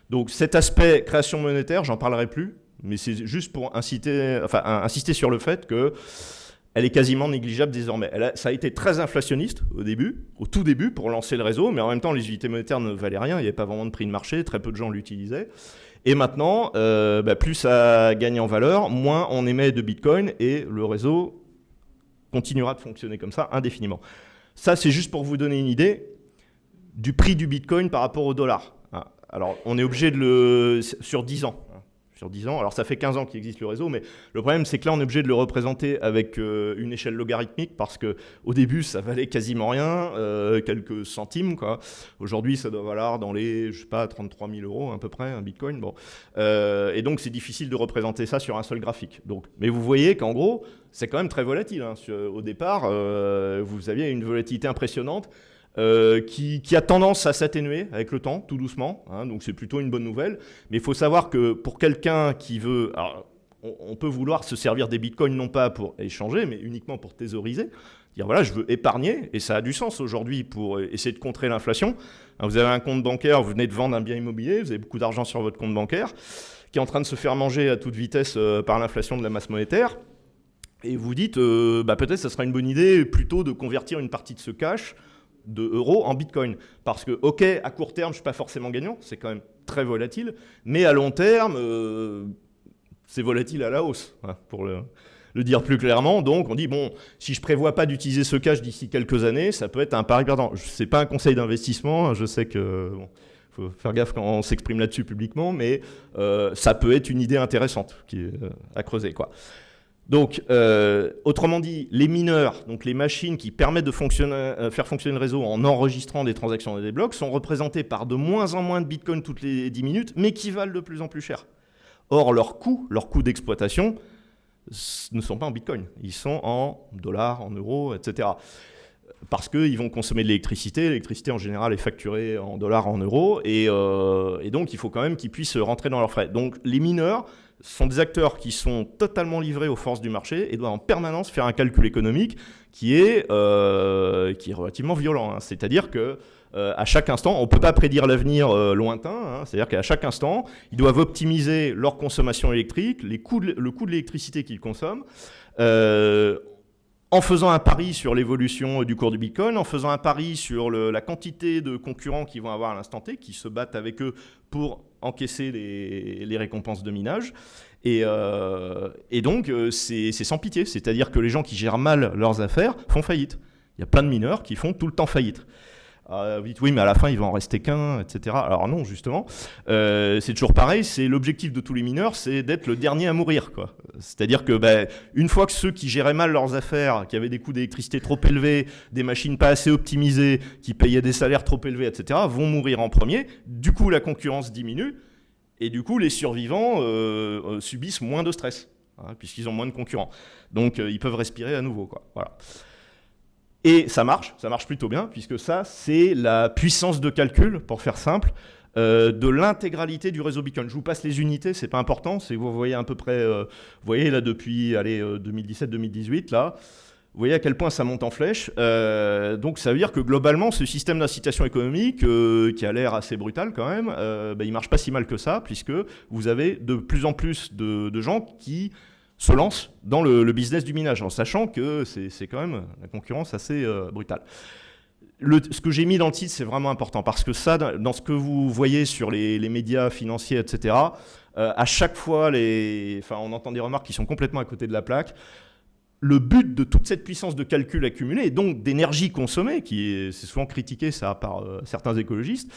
Donc, cet aspect création monétaire, j'en parlerai plus, mais c'est juste pour insister sur le fait qu'elle est quasiment négligeable désormais. Ça a été très inflationniste au tout début, pour lancer le réseau, mais en même temps, les unités monétaires ne valaient rien, il n'y avait pas vraiment de prix de marché, très peu de gens l'utilisaient. Et maintenant, plus ça gagne en valeur, moins on émet de bitcoin, et le réseau continuera de fonctionner comme ça indéfiniment. Ça, c'est juste pour vous donner une idée du prix du bitcoin par rapport au dollar. Alors, on est obligé sur 10 ans. Sur 10 ans. Alors, ça fait 15 ans qu'il existe le réseau, mais le problème, c'est que là, on est obligé de le représenter avec une échelle logarithmique parce qu'au début, ça valait quasiment rien, quelques centimes, quoi. Aujourd'hui, ça doit valoir dans les, 33 000 euros à peu près, un bitcoin. Bon. Et donc, c'est difficile de représenter ça sur un seul graphique. Donc, mais vous voyez qu'en gros, c'est quand même très volatile. Au départ, vous aviez une volatilité impressionnante. Qui a tendance à s'atténuer avec le temps, tout doucement, donc c'est plutôt une bonne nouvelle. Mais il faut savoir que pour quelqu'un qui veut... Alors, on peut vouloir se servir des bitcoins non pas pour échanger, mais uniquement pour thésauriser. Dire voilà, je veux épargner, et ça a du sens aujourd'hui pour essayer de contrer l'inflation. Vous avez un compte bancaire, vous venez de vendre un bien immobilier, vous avez beaucoup d'argent sur votre compte bancaire, qui est en train de se faire manger à toute vitesse par l'inflation de la masse monétaire. Et vous dites, peut-être ça sera une bonne idée plutôt de convertir une partie de ce cash de euros en bitcoin. Parce que, ok, à court terme, je ne suis pas forcément gagnant, c'est quand même très volatile, mais à long terme, c'est volatile à la hausse, hein, pour le dire plus clairement. Donc on dit, bon, si je ne prévois pas d'utiliser ce cash d'ici quelques années, ça peut être un pari perdant. Ce n'est pas un conseil d'investissement, je sais que... Bon, faut faire gaffe quand on s'exprime là-dessus publiquement, mais ça peut être une idée intéressante à creuser, quoi. Donc, autrement dit, les mineurs, donc les machines qui permettent de faire fonctionner le réseau en enregistrant des transactions et des blocs, sont représentés par de moins en moins de bitcoins toutes les 10 minutes, mais qui valent de plus en plus cher. Or, leurs coûts d'exploitation ne sont pas en bitcoin, ils sont en dollars, en euros, etc. Parce qu'ils vont consommer de l'électricité. L'électricité, en général, est facturée en dollars, en euros. Et donc, il faut quand même qu'ils puissent rentrer dans leurs frais. Donc, les mineurs sont des acteurs qui sont totalement livrés aux forces du marché et doivent en permanence faire un calcul économique qui est relativement violent, hein. C'est-à-dire que à chaque instant, on ne peut pas prédire l'avenir lointain, hein. C'est-à-dire qu'à chaque instant, ils doivent optimiser leur consommation électrique, le coût de l'électricité qu'ils consomment, en faisant un pari sur l'évolution du cours du Bitcoin, en faisant un pari sur la quantité de concurrents qu'ils vont avoir à l'instant T, qui se battent avec eux pour encaisser les récompenses de minage. Et donc, c'est sans pitié. C'est-à-dire que les gens qui gèrent mal leurs affaires font faillite. Il y a plein de mineurs qui font tout le temps faillite. Vous dites oui, mais à la fin, il va en rester qu'un, etc. Alors non, justement, c'est toujours pareil. C'est l'objectif de tous les mineurs, c'est d'être le dernier à mourir, quoi. C'est-à-dire que une fois que ceux qui géraient mal leurs affaires, qui avaient des coûts d'électricité trop élevés, des machines pas assez optimisées, qui payaient des salaires trop élevés, etc., vont mourir en premier. Du coup, la concurrence diminue, et du coup, les survivants subissent moins de stress, hein, puisqu'ils ont moins de concurrents. Donc, ils peuvent respirer à nouveau, quoi. Voilà. Et ça marche plutôt bien, puisque ça, c'est la puissance de calcul, pour faire simple, de l'intégralité du réseau Bitcoin. Je vous passe les unités, c'est pas important, c'est vous voyez à peu près, vous voyez là depuis 2017-2018, là, vous voyez à quel point ça monte en flèche. Donc ça veut dire que globalement, ce système d'incitation économique, qui a l'air assez brutal quand même, il marche pas si mal que ça, puisque vous avez de plus en plus de gens qui se lancent dans le business du minage, en sachant que c'est quand même la concurrence assez brutale. Ce que j'ai mis dans le titre, c'est vraiment important, parce que ça, dans ce que vous voyez sur les médias financiers, etc., à chaque fois, on entend des remarques qui sont complètement à côté de la plaque. Le but de toute cette puissance de calcul accumulée, et donc d'énergie consommée, c'est souvent critiqué ça par certains écologistes,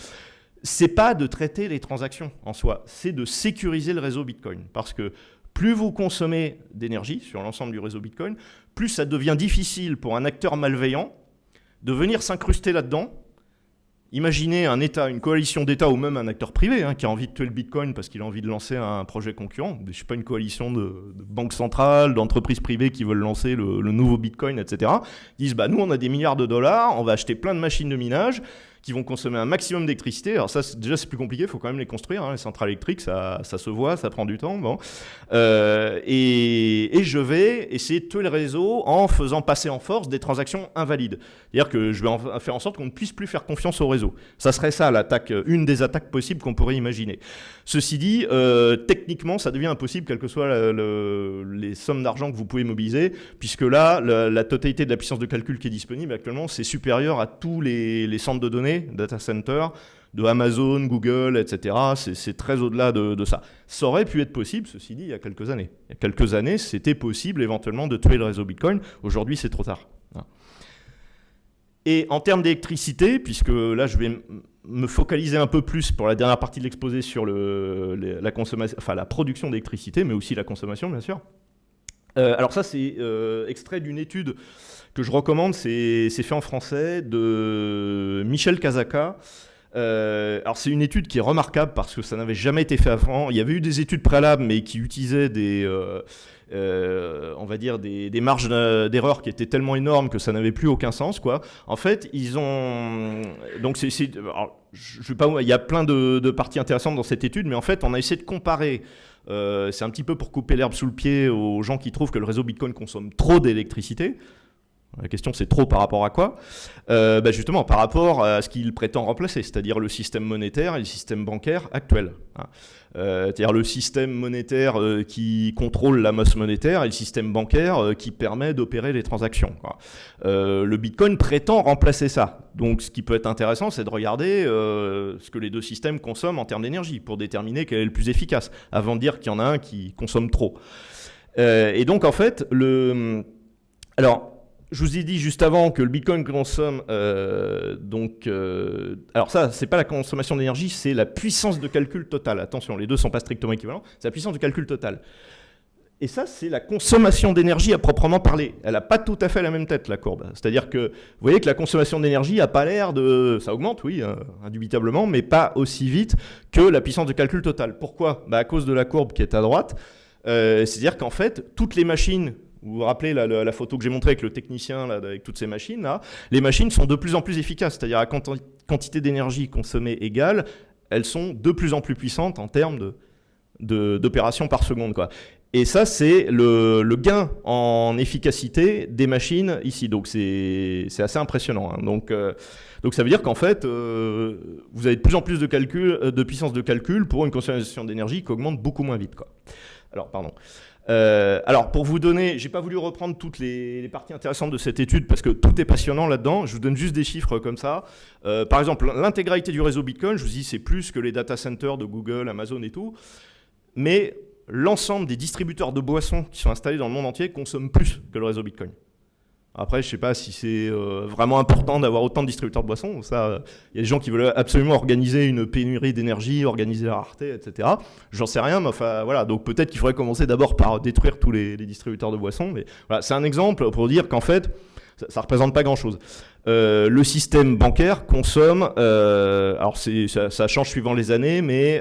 c'est pas de traiter les transactions en soi, c'est de sécuriser le réseau Bitcoin. Parce que plus vous consommez d'énergie sur l'ensemble du réseau Bitcoin, plus ça devient difficile pour un acteur malveillant de venir s'incruster là-dedans. Imaginez un État, une coalition d'États ou même un acteur privé qui a envie de tuer le Bitcoin parce qu'il a envie de lancer un projet concurrent. Je ne sais pas, une coalition de banques centrales, d'entreprises privées qui veulent lancer le nouveau Bitcoin, etc. Ils disent, nous on a des milliards de dollars, on va acheter plein de machines de minage qui vont consommer un maximum d'électricité. Alors ça, déjà, c'est plus compliqué, il faut quand même les construire. Les centrales électriques, ça se voit, ça prend du temps. Bon. Et je vais essayer de tuer le réseau en faisant passer en force des transactions invalides. C'est-à-dire que je vais faire en sorte qu'on ne puisse plus faire confiance au réseau. Ça serait ça, une des attaques possibles qu'on pourrait imaginer. Ceci dit, techniquement, ça devient impossible, quelles que soient les sommes d'argent que vous pouvez mobiliser, puisque là, la totalité de la puissance de calcul qui est disponible actuellement, c'est supérieur à tous les centres de données, data center, de Amazon, Google, etc. C'est très au-delà de ça. Ça aurait pu être possible, ceci dit, il y a quelques années. Il y a quelques années, c'était possible éventuellement de tuer le réseau Bitcoin. Aujourd'hui, c'est trop tard. Et en termes d'électricité, puisque là, je vais me focaliser un peu plus pour la dernière partie de l'exposé sur la consommation, enfin la production d'électricité, mais aussi la consommation, bien sûr. Alors ça, c'est extrait d'une étude que je recommande, c'est fait en français, de Michel Casaca. Alors c'est une étude qui est remarquable parce que ça n'avait jamais été fait avant. Il y avait eu des études préalables, mais qui utilisaient on va dire des marges d'erreur qui étaient tellement énormes que ça n'avait plus aucun sens, quoi. En fait, ils ont... Donc alors, je sais pas, il y a plein de parties intéressantes dans cette étude, mais en fait, on a essayé de comparer C'est un petit peu pour couper l'herbe sous le pied aux gens qui trouvent que le réseau Bitcoin consomme trop d'électricité. La question, c'est trop par rapport à quoi? Justement, par rapport à ce qu'il prétend remplacer, c'est-à-dire le système monétaire et le système bancaire actuel. C'est-à-dire le système monétaire qui contrôle la masse monétaire et le système bancaire qui permet d'opérer les transactions. Le Bitcoin prétend remplacer ça. Donc, ce qui peut être intéressant, c'est de regarder ce que les deux systèmes consomment en termes d'énergie pour déterminer quel est le plus efficace, avant de dire qu'il y en a un qui consomme trop. Et donc, en fait, alors, je vous ai dit juste avant que le Bitcoin consomme, alors ça, c'est pas la consommation d'énergie, c'est la puissance de calcul totale. Attention, les deux sont pas strictement équivalents, c'est la puissance de calcul totale. Et ça, c'est la consommation d'énergie à proprement parler. Elle n'a pas tout à fait la même tête, la courbe. C'est-à-dire que vous voyez que la consommation d'énergie n'a pas l'air de... Ça augmente, oui, indubitablement, mais pas aussi vite que la puissance de calcul totale. Pourquoi? À cause de la courbe qui est à droite. C'est-à-dire qu'en fait, toutes les machines... Vous vous rappelez la photo que j'ai montrée avec le technicien, là, avec toutes ces machines, là, les machines sont de plus en plus efficaces, c'est-à-dire à quantité d'énergie consommée égale, elles sont de plus en plus puissantes en termes d'opérations par seconde, quoi. Et ça, c'est le gain en efficacité des machines ici. Donc, c'est assez impressionnant. Donc, ça veut dire qu'en fait, vous avez de plus en plus de puissance de calcul pour une consommation d'énergie qui augmente beaucoup moins vite, quoi. Alors, pardon. Alors, pour vous donner, j'ai pas voulu reprendre toutes les parties intéressantes de cette étude parce que tout est passionnant là-dedans. Je vous donne juste des chiffres comme ça. Par exemple, l'intégralité du réseau Bitcoin, je vous dis, c'est plus que les data centers de Google, Amazon et tout. Mais l'ensemble des distributeurs de boissons qui sont installés dans le monde entier consomment plus que le réseau Bitcoin. Après, je ne sais pas si c'est vraiment important d'avoir autant de distributeurs de boissons. Il y a des gens qui veulent absolument organiser une pénurie d'énergie, organiser la rareté, etc. J'en sais rien, mais enfin, voilà. Donc peut-être qu'il faudrait commencer d'abord par détruire tous les distributeurs de boissons. Mais voilà, c'est un exemple pour dire qu'en fait, ça ne représente pas grand-chose. Le système bancaire consomme, alors ça change suivant les années, mais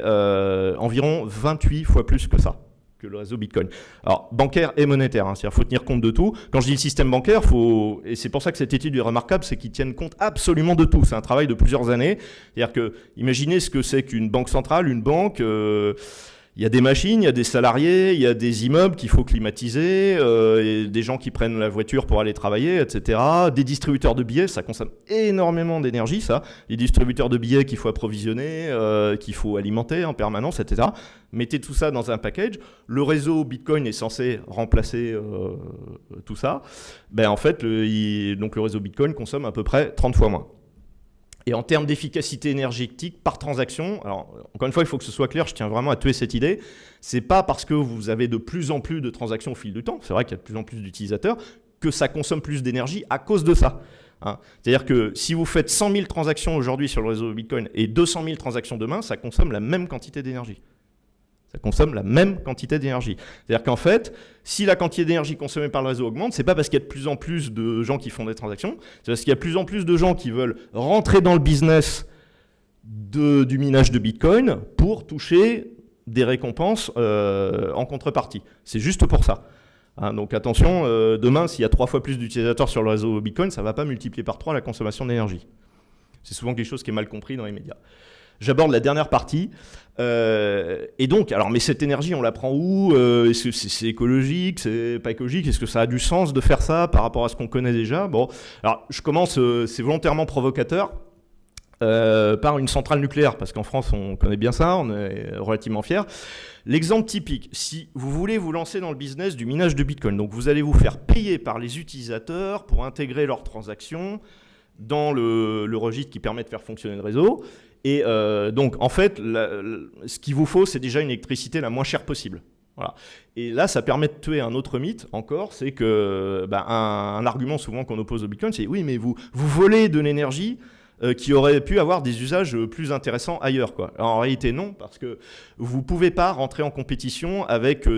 environ 28 fois plus que ça. Que le réseau Bitcoin. Alors, bancaire et monétaire, c'est-à-dire qu'il faut tenir compte de tout. Quand je dis le système bancaire, et c'est pour ça que cette étude est remarquable, c'est qu'ils tiennent compte absolument de tout. C'est un travail de plusieurs années. C'est-à-dire que, imaginez ce que c'est qu'une banque centrale, une banque... Il y a des machines, il y a des salariés, il y a des immeubles qu'il faut climatiser, et des gens qui prennent la voiture pour aller travailler, etc. Des distributeurs de billets, ça consomme énormément d'énergie, ça. Les distributeurs de billets qu'il faut approvisionner, qu'il faut alimenter en permanence, etc. Mettez tout ça dans un package. Le réseau Bitcoin est censé remplacer tout ça. En fait, donc le réseau Bitcoin consomme à peu près 30 fois moins. Et en termes d'efficacité énergétique par transaction, alors encore une fois, il faut que ce soit clair, je tiens vraiment à tuer cette idée, c'est pas parce que vous avez de plus en plus de transactions au fil du temps, c'est vrai qu'il y a de plus en plus d'utilisateurs, que ça consomme plus d'énergie à cause de ça. C'est-à-dire que si vous faites 100 000 transactions aujourd'hui sur le réseau Bitcoin et 200 000 transactions demain, ça consomme la même quantité d'énergie. Ça consomme la même quantité d'énergie. C'est-à-dire qu'en fait, si la quantité d'énergie consommée par le réseau augmente, c'est pas parce qu'il y a de plus en plus de gens qui font des transactions, c'est parce qu'il y a de plus en plus de gens qui veulent rentrer dans le business du minage de Bitcoin pour toucher des récompenses en contrepartie. C'est juste pour ça. Donc attention, demain, s'il y a 3 fois plus d'utilisateurs sur le réseau Bitcoin, ça ne va pas multiplier par 3 la consommation d'énergie. C'est souvent quelque chose qui est mal compris dans les médias. J'aborde la dernière partie. Et donc, alors, mais cette énergie, on la prend où? Est-ce que c'est écologique? C'est pas écologique? Est-ce que ça a du sens de faire ça par rapport à ce qu'on connaît déjà? Bon, alors, je commence, c'est volontairement provocateur, par une centrale nucléaire, parce qu'en France, on connaît bien ça, on est relativement fiers. L'exemple typique, si vous voulez vous lancer dans le business du minage de Bitcoin, donc vous allez vous faire payer par les utilisateurs pour intégrer leurs transactions dans le registre qui permet de faire fonctionner le réseau. Et donc, en fait, ce qu'il vous faut, c'est déjà une électricité la moins chère possible. Voilà. Et là, ça permet de tuer un autre mythe encore, c'est que un argument souvent qu'on oppose au Bitcoin, c'est oui, mais vous volez de l'énergie qui aurait pu avoir des usages plus intéressants ailleurs, quoi. Alors, en réalité, non, parce que vous ne pouvez pas rentrer en compétition avec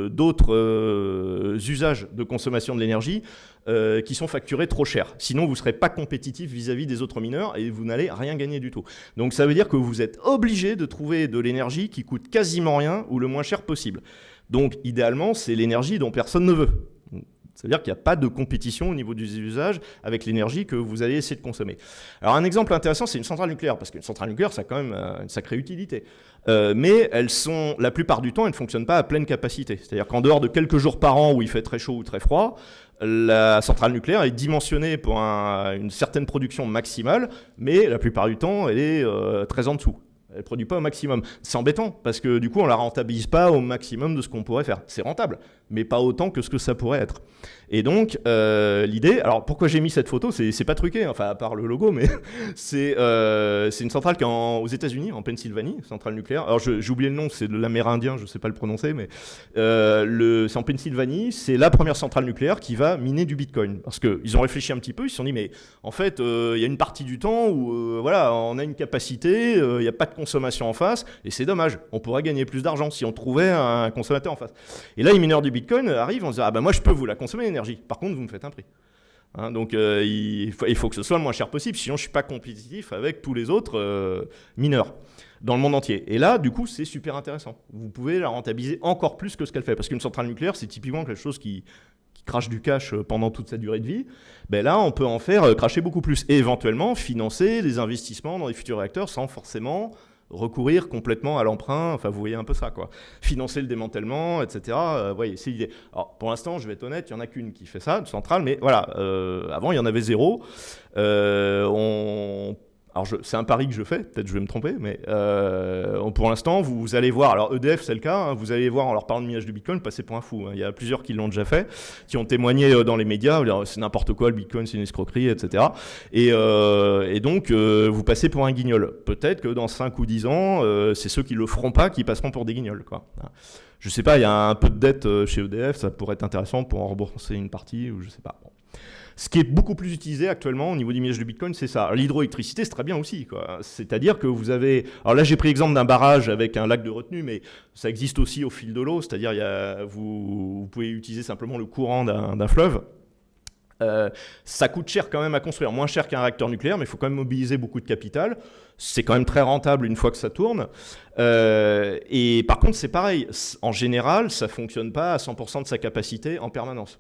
d'autres usages de consommation de l'énergie qui sont facturés trop cher. Sinon, vous ne serez pas compétitif vis-à-vis des autres mineurs et vous n'allez rien gagner du tout. Donc, ça veut dire que vous êtes obligé de trouver de l'énergie qui coûte quasiment rien ou le moins cher possible. Donc, idéalement, c'est l'énergie dont personne ne veut. C'est-à-dire qu'il n'y a pas de compétition au niveau des usages avec l'énergie que vous allez essayer de consommer. Alors un exemple intéressant, c'est une centrale nucléaire, parce qu'une centrale nucléaire, ça a quand même une sacrée utilité. Mais la plupart du temps, elles ne fonctionnent pas à pleine capacité. C'est-à-dire qu'en dehors de quelques jours par an où il fait très chaud ou très froid, la centrale nucléaire est dimensionnée pour une certaine production maximale, mais la plupart du temps, elle est très en dessous. Elle ne produit pas au maximum. C'est embêtant, parce que du coup, on ne la rentabilise pas au maximum de ce qu'on pourrait faire. C'est rentable, mais pas autant que ce que ça pourrait être. Et donc, l'idée... Alors, pourquoi j'ai mis cette photo ? C'est pas truqué, enfin, à part le logo, mais c'est une centrale qui est aux États-Unis, en Pennsylvanie, centrale nucléaire. Alors, j'ai oublié le nom, c'est de l'amérindien, je ne sais pas le prononcer, mais c'est en Pennsylvanie, c'est la première centrale nucléaire qui va miner du Bitcoin. Parce qu'ils ont réfléchi un petit peu, ils se sont dit, mais en fait, il y a une partie du temps où, voilà, on a une capacité, il n'y a pas de consommation en face, et c'est dommage. On pourrait gagner plus d'argent si on trouvait un consommateur en face. Et là, les mineurs du Bitcoin arrivent en disant, ah ben moi je peux vous la consommer l'énergie, par contre vous me faites un prix. Hein, donc il faut que ce soit le moins cher possible, sinon je ne suis pas compétitif avec tous les autres mineurs dans le monde entier. Et là, du coup, c'est super intéressant. Vous pouvez la rentabiliser encore plus que ce qu'elle fait, parce qu'une centrale nucléaire, c'est typiquement quelque chose qui crache du cash pendant toute sa durée de vie. Ben là, on peut en faire cracher beaucoup plus, et éventuellement financer des investissements dans les futurs réacteurs sans forcément recourir complètement à l'emprunt, enfin vous voyez un peu ça, quoi. Financer le démantèlement, etc. Voyez, c'est l'idée. Alors pour l'instant, je vais être honnête, il n'y en a qu'une qui fait ça, une centrale, mais voilà, avant il y en avait zéro. Alors c'est un pari que je fais, peut-être je vais me tromper, mais pour l'instant, vous allez voir, alors EDF c'est le cas, hein, vous allez voir en leur parlant de minage de Bitcoin passer pour un fou. Hein. Il y a plusieurs qui l'ont déjà fait, qui ont témoigné dans les médias, c'est n'importe quoi le Bitcoin, c'est une escroquerie, etc. Et donc vous passez pour un guignol. Peut-être que dans 5 ou 10 ans, c'est ceux qui le feront pas qui passeront pour des guignols, quoi. Je sais pas, il y a un peu de dette chez EDF, ça pourrait être intéressant pour en rembourser une partie, ou je sais pas. Bon. Ce qui est beaucoup plus utilisé actuellement au niveau du minage de Bitcoin, c'est ça. L'hydroélectricité, c'est très bien aussi, quoi. C'est-à-dire que vous avez... Alors là, j'ai pris l'exemple d'un barrage avec un lac de retenue, mais ça existe aussi au fil de l'eau. C'est-à-dire vous pouvez utiliser simplement le courant d'un fleuve. Ça coûte cher quand même à construire, moins cher qu'un réacteur nucléaire, mais il faut quand même mobiliser beaucoup de capital. C'est quand même très rentable une fois que ça tourne. Et par contre, c'est pareil. En général, ça ne fonctionne pas à 100% de sa capacité en permanence.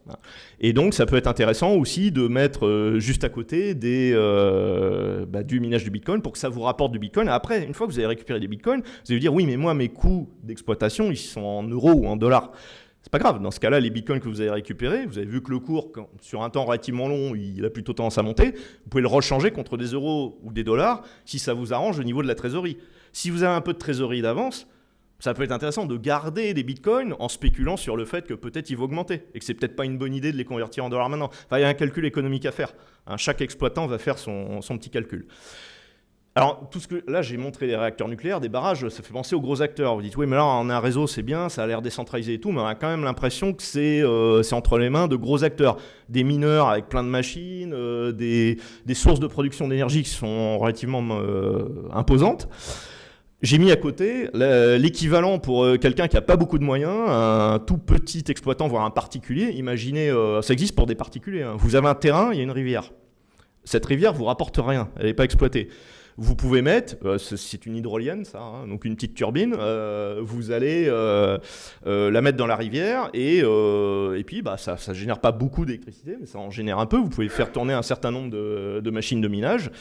Et donc, ça peut être intéressant aussi de mettre juste à côté du minage du Bitcoin pour que ça vous rapporte du Bitcoin. Après, une fois que vous avez récupéré des Bitcoins, vous allez dire, oui, mais moi, mes coûts d'exploitation, ils sont en euros ou en dollars. C'est pas grave, dans ce cas-là, les bitcoins que vous avez récupérés, vous avez vu que le cours, sur un temps relativement long, il a plutôt tendance à monter, vous pouvez le rechanger contre des euros ou des dollars si ça vous arrange au niveau de la trésorerie. Si vous avez un peu de trésorerie d'avance, ça peut être intéressant de garder des bitcoins en spéculant sur le fait que peut-être ils vont augmenter et que c'est peut-être pas une bonne idée de les convertir en dollars maintenant. Enfin, il y a un calcul économique à faire. Hein, chaque exploitant va faire son petit calcul. Alors, là, j'ai montré les réacteurs nucléaires, des barrages, ça fait penser aux gros acteurs. Vous dites, oui, mais là, on a un réseau, c'est bien, ça a l'air décentralisé et tout, mais on a quand même l'impression que c'est entre les mains de gros acteurs. Des mineurs avec plein de machines, des sources de production d'énergie qui sont relativement imposantes. J'ai mis à côté l'équivalent pour quelqu'un qui n'a pas beaucoup de moyens, un tout petit exploitant, voire un particulier. Imaginez, ça existe pour des particuliers. Hein. Vous avez un terrain, il y a une rivière. Cette rivière ne vous rapporte rien, elle n'est pas exploitée. Vous pouvez mettre, c'est une hydrolienne ça, hein, donc une petite turbine, vous allez la mettre dans la rivière et puis ça ne génère pas beaucoup d'électricité, mais ça en génère un peu. Vous pouvez faire tourner un certain nombre de machines de minage.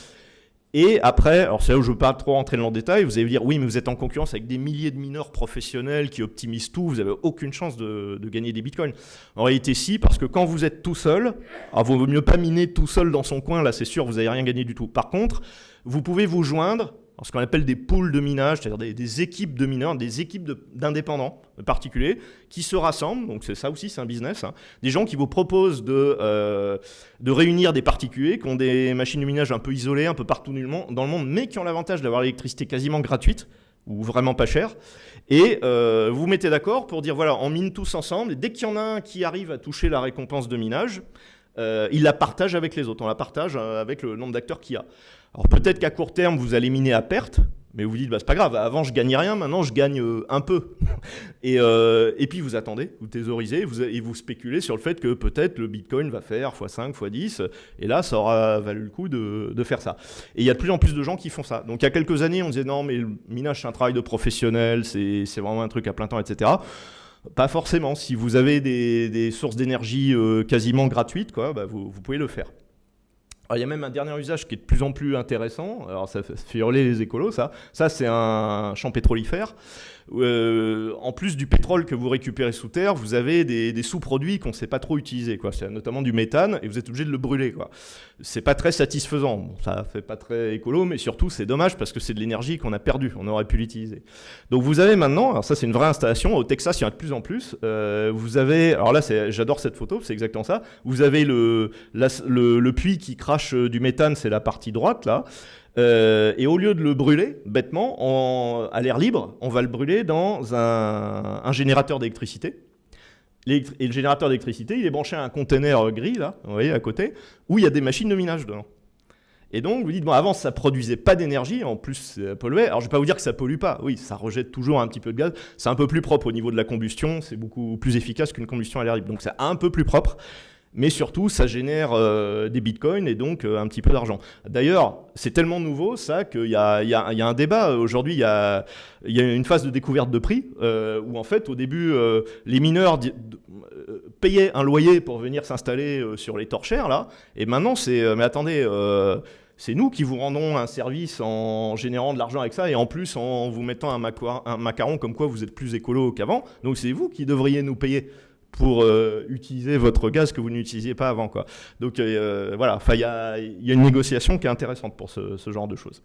Et après, alors c'est là où je ne veux pas trop rentrer dans le détail, vous allez me dire oui mais vous êtes en concurrence avec des milliers de mineurs professionnels qui optimisent tout, vous n'avez aucune chance de gagner des bitcoins. En réalité si, parce que quand vous êtes tout seul, alors il vaut mieux pas miner tout seul dans son coin, là c'est sûr vous n'allez rien gagner du tout. Par contre, vous pouvez vous joindre à ce qu'on appelle des pools de minage, c'est-à-dire des équipes de mineurs, des équipes d'indépendants particuliers qui se rassemblent, donc c'est ça aussi, c'est un business, hein. Des gens qui vous proposent de réunir des particuliers qui ont des machines de minage un peu isolées, un peu partout dans le monde, mais qui ont l'avantage d'avoir l'électricité quasiment gratuite, ou vraiment pas chère, et vous vous mettez d'accord pour dire, voilà, on mine tous ensemble, et dès qu'il y en a un qui arrive à toucher la récompense de minage, il la partage avec les autres, on la partage avec le nombre d'acteurs qu'il y a. Alors peut-être qu'à court terme, vous allez miner à perte, mais vous dites, bah, c'est pas grave, avant je gagnais rien, maintenant je gagne un peu. Et puis vous attendez, vous thésaurisez, et vous spéculez sur le fait que peut-être le Bitcoin va faire x5, x10, et là ça aura valu le coup de faire ça. Et il y a de plus en plus de gens qui font ça. Donc il y a quelques années, on disait non, mais le minage c'est un travail de professionnel, c'est vraiment un truc à plein temps, etc. Pas forcément. Si vous avez des sources d'énergie quasiment gratuites, quoi, bah, vous pouvez le faire. Alors, il y a même un dernier usage qui est de plus en plus intéressant. Alors ça fait hurler les écolos, ça. Ça, c'est un champ pétrolifère. En plus du pétrole que vous récupérez sous terre, vous avez des sous-produits qu'on ne sait pas trop utiliser, quoi. C'est notamment du méthane, et vous êtes obligé de le brûler, quoi. C'est pas très satisfaisant. Bon, ça fait pas très écolo, mais surtout c'est dommage parce que c'est de l'énergie qu'on a perdue. On aurait pu l'utiliser. Donc vous avez maintenant, alors ça c'est une vraie installation. Au Texas, il y en a de plus en plus. Vous avez, alors là j'adore cette photo, c'est exactement ça. Vous avez le puits qui crache du méthane, c'est la partie droite là. Et au lieu de le brûler, bêtement, à l'air libre, on va le brûler dans un générateur d'électricité. Et le générateur d'électricité, il est branché à un conteneur gris, là, vous voyez, à côté, où il y a des machines de minage dedans. Et donc, vous dites, bon, avant, ça produisait pas d'énergie, en plus, ça polluait. Alors, je vais pas vous dire que ça pollue pas. Oui, ça rejette toujours un petit peu de gaz. C'est un peu plus propre au niveau de la combustion. C'est beaucoup plus efficace qu'une combustion à l'air libre. Donc, c'est un peu plus propre. Mais surtout, ça génère des bitcoins et donc un petit peu d'argent. D'ailleurs, c'est tellement nouveau, ça, qu'il y a un débat. Aujourd'hui, il y a une phase de découverte de prix où, en fait, au début, les mineurs payaient un loyer pour venir s'installer sur les torchères, là. Et maintenant, mais attendez, c'est nous qui vous rendons un service en générant de l'argent avec ça et en plus en vous mettant un macaron comme quoi vous êtes plus écolo qu'avant. Donc, c'est vous qui devriez nous payer pour utiliser votre gaz que vous n'utilisiez pas avant, quoi. Donc voilà, il y a une négociation qui est intéressante pour ce genre de choses.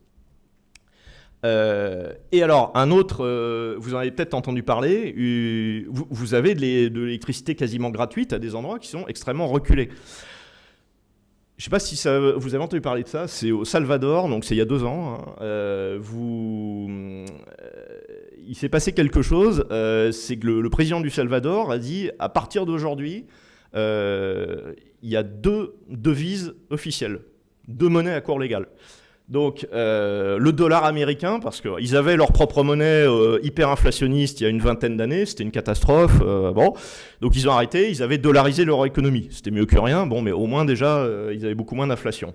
Et alors, un autre, vous en avez peut-être entendu parler, vous avez de l'électricité quasiment gratuite à des endroits qui sont extrêmement reculés. Je ne sais pas si vous avez entendu parler de ça, c'est au Salvador, donc c'est il y a 2 ans. Hein. Il s'est passé quelque chose, c'est que le président du Salvador a dit, à partir d'aujourd'hui, il y a 2 devises officielles, 2 monnaies à cours légal. Donc le dollar américain, parce qu'ils avaient leur propre monnaie hyper inflationniste il y a une vingtaine d'années, c'était une catastrophe. Bon, donc ils ont arrêté, ils avaient dollarisé leur économie. C'était mieux que rien, bon, mais au moins déjà ils avaient beaucoup moins d'inflation.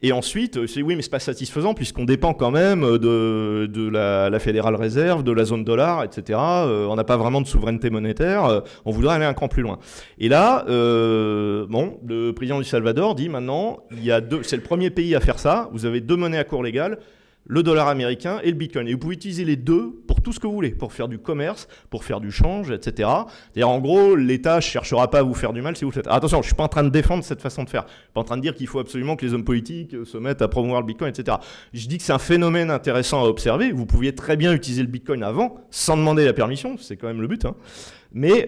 Et ensuite, c'est oui, mais c'est pas satisfaisant puisqu'on dépend quand même de la Fédérale Réserve, de la zone dollar, etc. On n'a pas vraiment de souveraineté monétaire. On voudrait aller un cran plus loin. Et là, bon, le président du Salvador dit maintenant, c'est le premier pays à faire ça. Vous avez 2 monnaies à cours légal, le dollar américain et le bitcoin. Et vous pouvez utiliser les 2 pour tout ce que vous voulez, pour faire du commerce, pour faire du change, etc. C'est-à-dire, en gros, l'État ne cherchera pas à vous faire du mal si vous le faites. Alors, attention, je ne suis pas en train de défendre cette façon de faire. Je ne suis pas en train de dire qu'il faut absolument que les hommes politiques se mettent à promouvoir le bitcoin, etc. Je dis que c'est un phénomène intéressant à observer. Vous pouviez très bien utiliser le bitcoin avant, sans demander la permission, c'est quand même le but, hein. Mais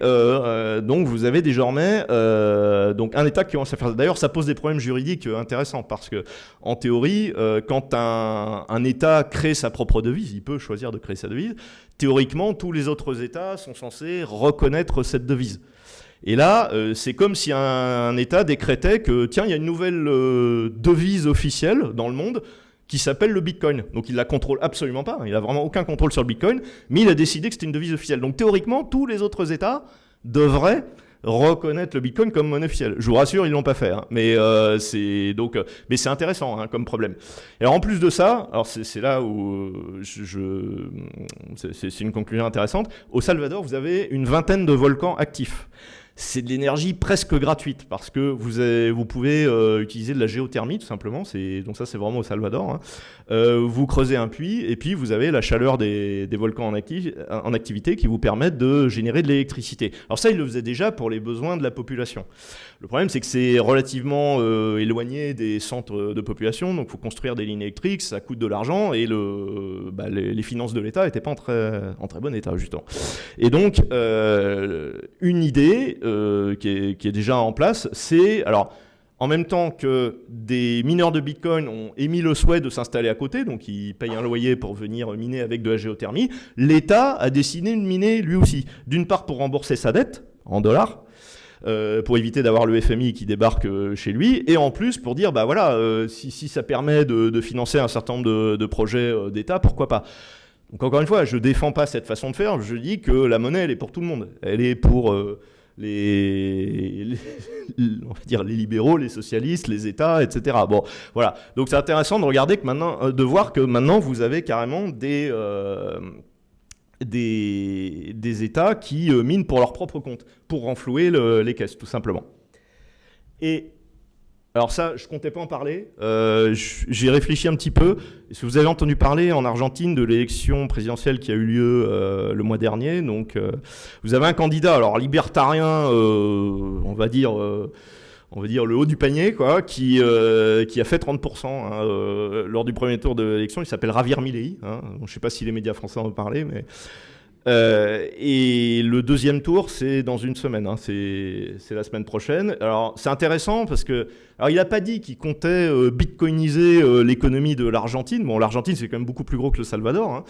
donc vous avez désormais donc un État qui commence à faire ça. D'ailleurs, ça pose des problèmes juridiques intéressants parce que, en théorie, quand un État crée sa propre devise, il peut choisir de créer sa devise. Théoriquement, tous les autres États sont censés reconnaître cette devise. Et là, c'est comme si un État décrétait que tiens, il y a une nouvelle devise officielle dans le monde qui s'appelle le Bitcoin. Donc il la contrôle absolument pas, il n'a vraiment aucun contrôle sur le Bitcoin, mais il a décidé que c'était une devise officielle. Donc théoriquement, tous les autres États devraient reconnaître le Bitcoin comme monnaie officielle. Je vous rassure, ils l'ont pas fait, hein. Mais c'est intéressant, hein, comme problème. Et alors en plus de ça, alors c'est là où c'est une conclusion intéressante. Au Salvador, vous avez une vingtaine de volcans actifs. C'est de l'énergie presque gratuite parce que vous pouvez utiliser de la géothermie tout simplement. Donc ça c'est vraiment au Salvador, hein. Vous creusez un puits et puis vous avez la chaleur des volcans en activité qui vous permettent de générer de l'électricité. Alors ça, ils le faisaient déjà pour les besoins de la population. Le problème, c'est que c'est relativement éloigné des centres de population, donc il faut construire des lignes électriques, ça coûte de l'argent et les finances de l'État n'étaient pas en très bon état, justement. Et donc, une idée qui est déjà en place, c'est... Alors, en même temps que des mineurs de Bitcoin ont émis le souhait de s'installer à côté, donc ils payent un loyer pour venir miner avec de la géothermie, l'État a décidé de miner lui aussi. D'une part pour rembourser sa dette en dollars, pour éviter d'avoir le FMI qui débarque chez lui, et en plus pour dire, bah voilà, si ça permet de financer un certain nombre de projets d'État, pourquoi pas. Donc encore une fois, je ne défends pas cette façon de faire, je dis que la monnaie, elle est pour tout le monde. Elle est pour... on va dire les libéraux, les socialistes, les États, etc. Bon, voilà. Donc c'est intéressant de regarder de voir que maintenant vous avez carrément des des États qui minent pour leur propre compte, pour renflouer les caisses, tout simplement. Et alors ça, je ne comptais pas en parler, j'ai réfléchi un petit peu. Est-ce que vous avez entendu parler en Argentine de l'élection présidentielle qui a eu lieu le mois dernier? Donc, vous avez un candidat, alors libertarien, on va dire le haut du panier, quoi, qui a fait 30% hein, lors du premier tour de l'élection. Il s'appelle Javier Milei. Hein. Je ne sais pas si les médias français en ont parlé, mais... et le deuxième tour, c'est dans une semaine, hein, c'est la semaine prochaine. Alors, c'est intéressant parce que... Alors, il n'a pas dit qu'il comptait bitcoiniser l'économie de l'Argentine. Bon, l'Argentine, c'est quand même beaucoup plus gros que le Salvador. Hein.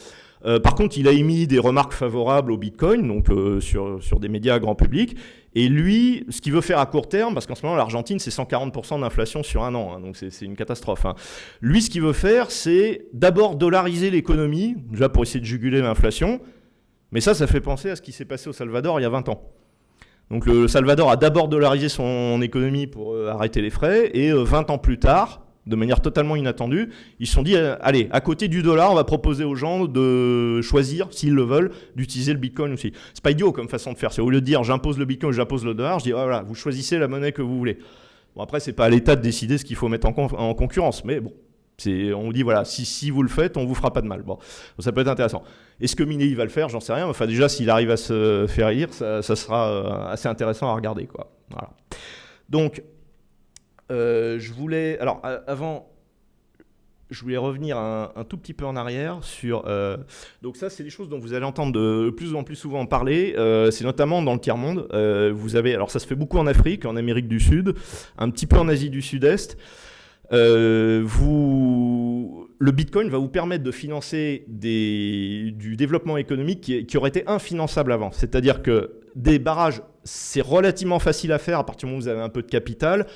Par contre, il a émis des remarques favorables au bitcoin, donc sur des médias grand public. Et lui, ce qu'il veut faire à court terme, parce qu'en ce moment, l'Argentine, c'est 140% d'inflation sur un an, hein, donc c'est une catastrophe. Hein. Lui, ce qu'il veut faire, c'est d'abord dollariser l'économie, déjà pour essayer de juguler l'inflation. Mais ça fait penser à ce qui s'est passé au Salvador il y a 20 ans. Donc le Salvador a d'abord dollarisé son économie pour arrêter les frais, et 20 ans plus tard, de manière totalement inattendue, ils se sont dit, allez, à côté du dollar, on va proposer aux gens de choisir, s'ils le veulent, d'utiliser le bitcoin aussi. C'est pas idiot comme façon de faire. C'est au lieu de dire, j'impose le bitcoin, j'impose le dollar, je dis, voilà, vous choisissez la monnaie que vous voulez. Bon, après, c'est pas à l'État de décider ce qu'il faut mettre en concurrence, mais bon. On vous dit, voilà, si vous le faites, on vous fera pas de mal. Bon, ça peut être intéressant. Est-ce que Milei va le faire? J'en sais rien. Enfin, déjà, s'il arrive à se faire élire, ça sera assez intéressant à regarder, quoi. Voilà. Donc, je voulais... Alors, avant... Je voulais revenir un tout petit peu en arrière sur... donc ça, c'est des choses dont vous allez entendre de plus en plus souvent parler. C'est notamment dans le tiers-monde. Vous avez... Alors, ça se fait beaucoup en Afrique, en Amérique du Sud, un petit peu en Asie du Sud-Est. Le Bitcoin va vous permettre de financer du développement économique qui aurait été infinançable avant. C'est-à-dire que des barrages, c'est relativement facile à faire à partir du moment où vous avez un peu de capital.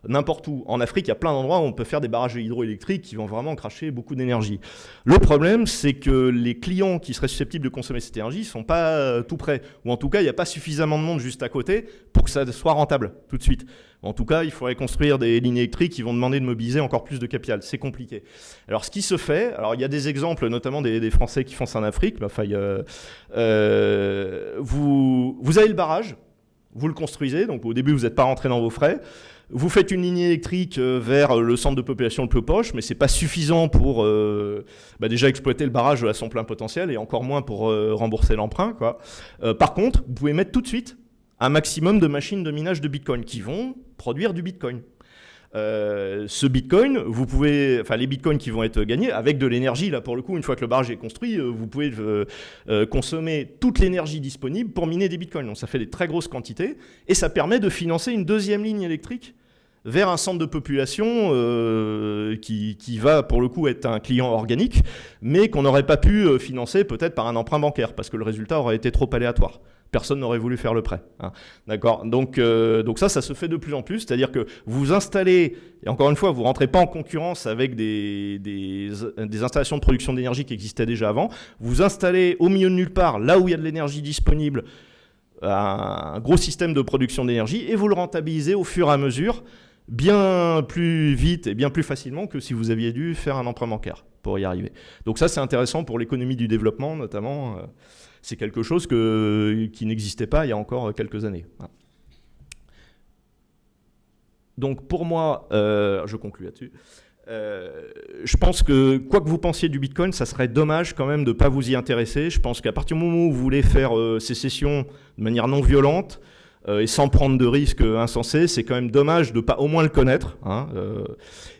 N'importe où. En Afrique, il y a plein d'endroits où on peut faire des barrages hydroélectriques qui vont vraiment cracher beaucoup d'énergie. Le problème, c'est que les clients qui seraient susceptibles de consommer cette énergie ne sont pas tout près. Ou en tout cas, il n'y a pas suffisamment de monde juste à côté pour que ça soit rentable tout de suite. En tout cas, il faudrait construire des lignes électriques qui vont demander de mobiliser encore plus de capital. C'est compliqué. Alors, ce qui se fait, alors il y a des exemples, notamment des Français qui font ça en Afrique. Enfin, vous avez le barrage, vous le construisez, donc au début, vous n'êtes pas rentré dans vos frais. Vous faites une ligne électrique vers le centre de population le plus proche, mais ce n'est pas suffisant pour déjà exploiter le barrage à son plein potentiel et encore moins pour rembourser l'emprunt, quoi. Par contre, vous pouvez mettre tout de suite un maximum de machines de minage de Bitcoin qui vont produire du Bitcoin. Ce Bitcoin, les Bitcoins qui vont être gagnés avec de l'énergie, là pour le coup, une fois que le barrage est construit, vous pouvez consommer toute l'énergie disponible pour miner des Bitcoins. Donc ça fait des très grosses quantités et ça permet de financer une deuxième ligne électrique vers un centre de population qui va pour le coup être un client organique, mais qu'on n'aurait pas pu financer peut-être par un emprunt bancaire, parce que le résultat aurait été trop aléatoire. Personne n'aurait voulu faire le prêt. Hein. D'accord. Donc ça se fait de plus en plus, c'est-à-dire que vous installez, et encore une fois, vous ne rentrez pas en concurrence avec des installations de production d'énergie qui existaient déjà avant, vous installez au milieu de nulle part, là où il y a de l'énergie disponible, un gros système de production d'énergie, et vous le rentabilisez au fur et à mesure, bien plus vite et bien plus facilement que si vous aviez dû faire un emprunt bancaire pour y arriver. Donc ça, c'est intéressant pour l'économie du développement, notamment. C'est quelque chose qui n'existait pas il y a encore quelques années. Donc pour moi, je conclue là-dessus, je pense que quoi que vous pensiez du Bitcoin, ça serait dommage quand même de ne pas vous y intéresser. Je pense qu'à partir du moment où vous voulez faire sécession de manière non violente, et sans prendre de risques insensés, c'est quand même dommage de ne pas au moins le connaître. Hein.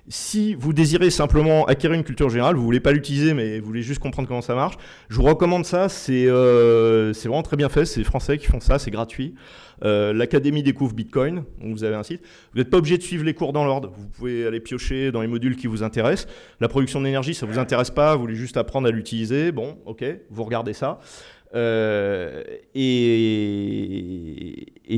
Si vous désirez simplement acquérir une culture générale, vous ne voulez pas l'utiliser, mais vous voulez juste comprendre comment ça marche, je vous recommande ça, c'est vraiment très bien fait, c'est les Français qui font ça, c'est gratuit. L'Académie découvre Bitcoin, donc vous avez un site. Vous n'êtes pas obligé de suivre les cours dans l'ordre, vous pouvez aller piocher dans les modules qui vous intéressent. La production d'énergie, ça ne vous intéresse pas, vous voulez juste apprendre à l'utiliser, bon, ok, vous regardez ça. Et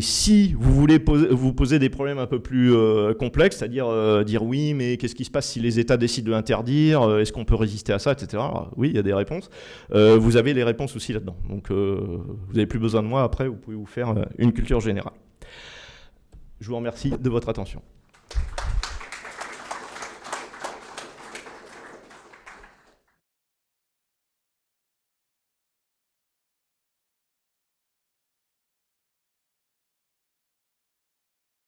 si vous voulez vous poser des problèmes un peu plus complexes, c'est-à-dire dire oui, mais qu'est-ce qui se passe si les États décident de l'interdire, est-ce qu'on peut résister à ça, etc. Alors, oui, il y a des réponses. Vous avez les réponses aussi là-dedans. Donc, vous n'avez plus besoin de moi. Après, vous pouvez vous faire une culture générale. Je vous remercie de votre attention.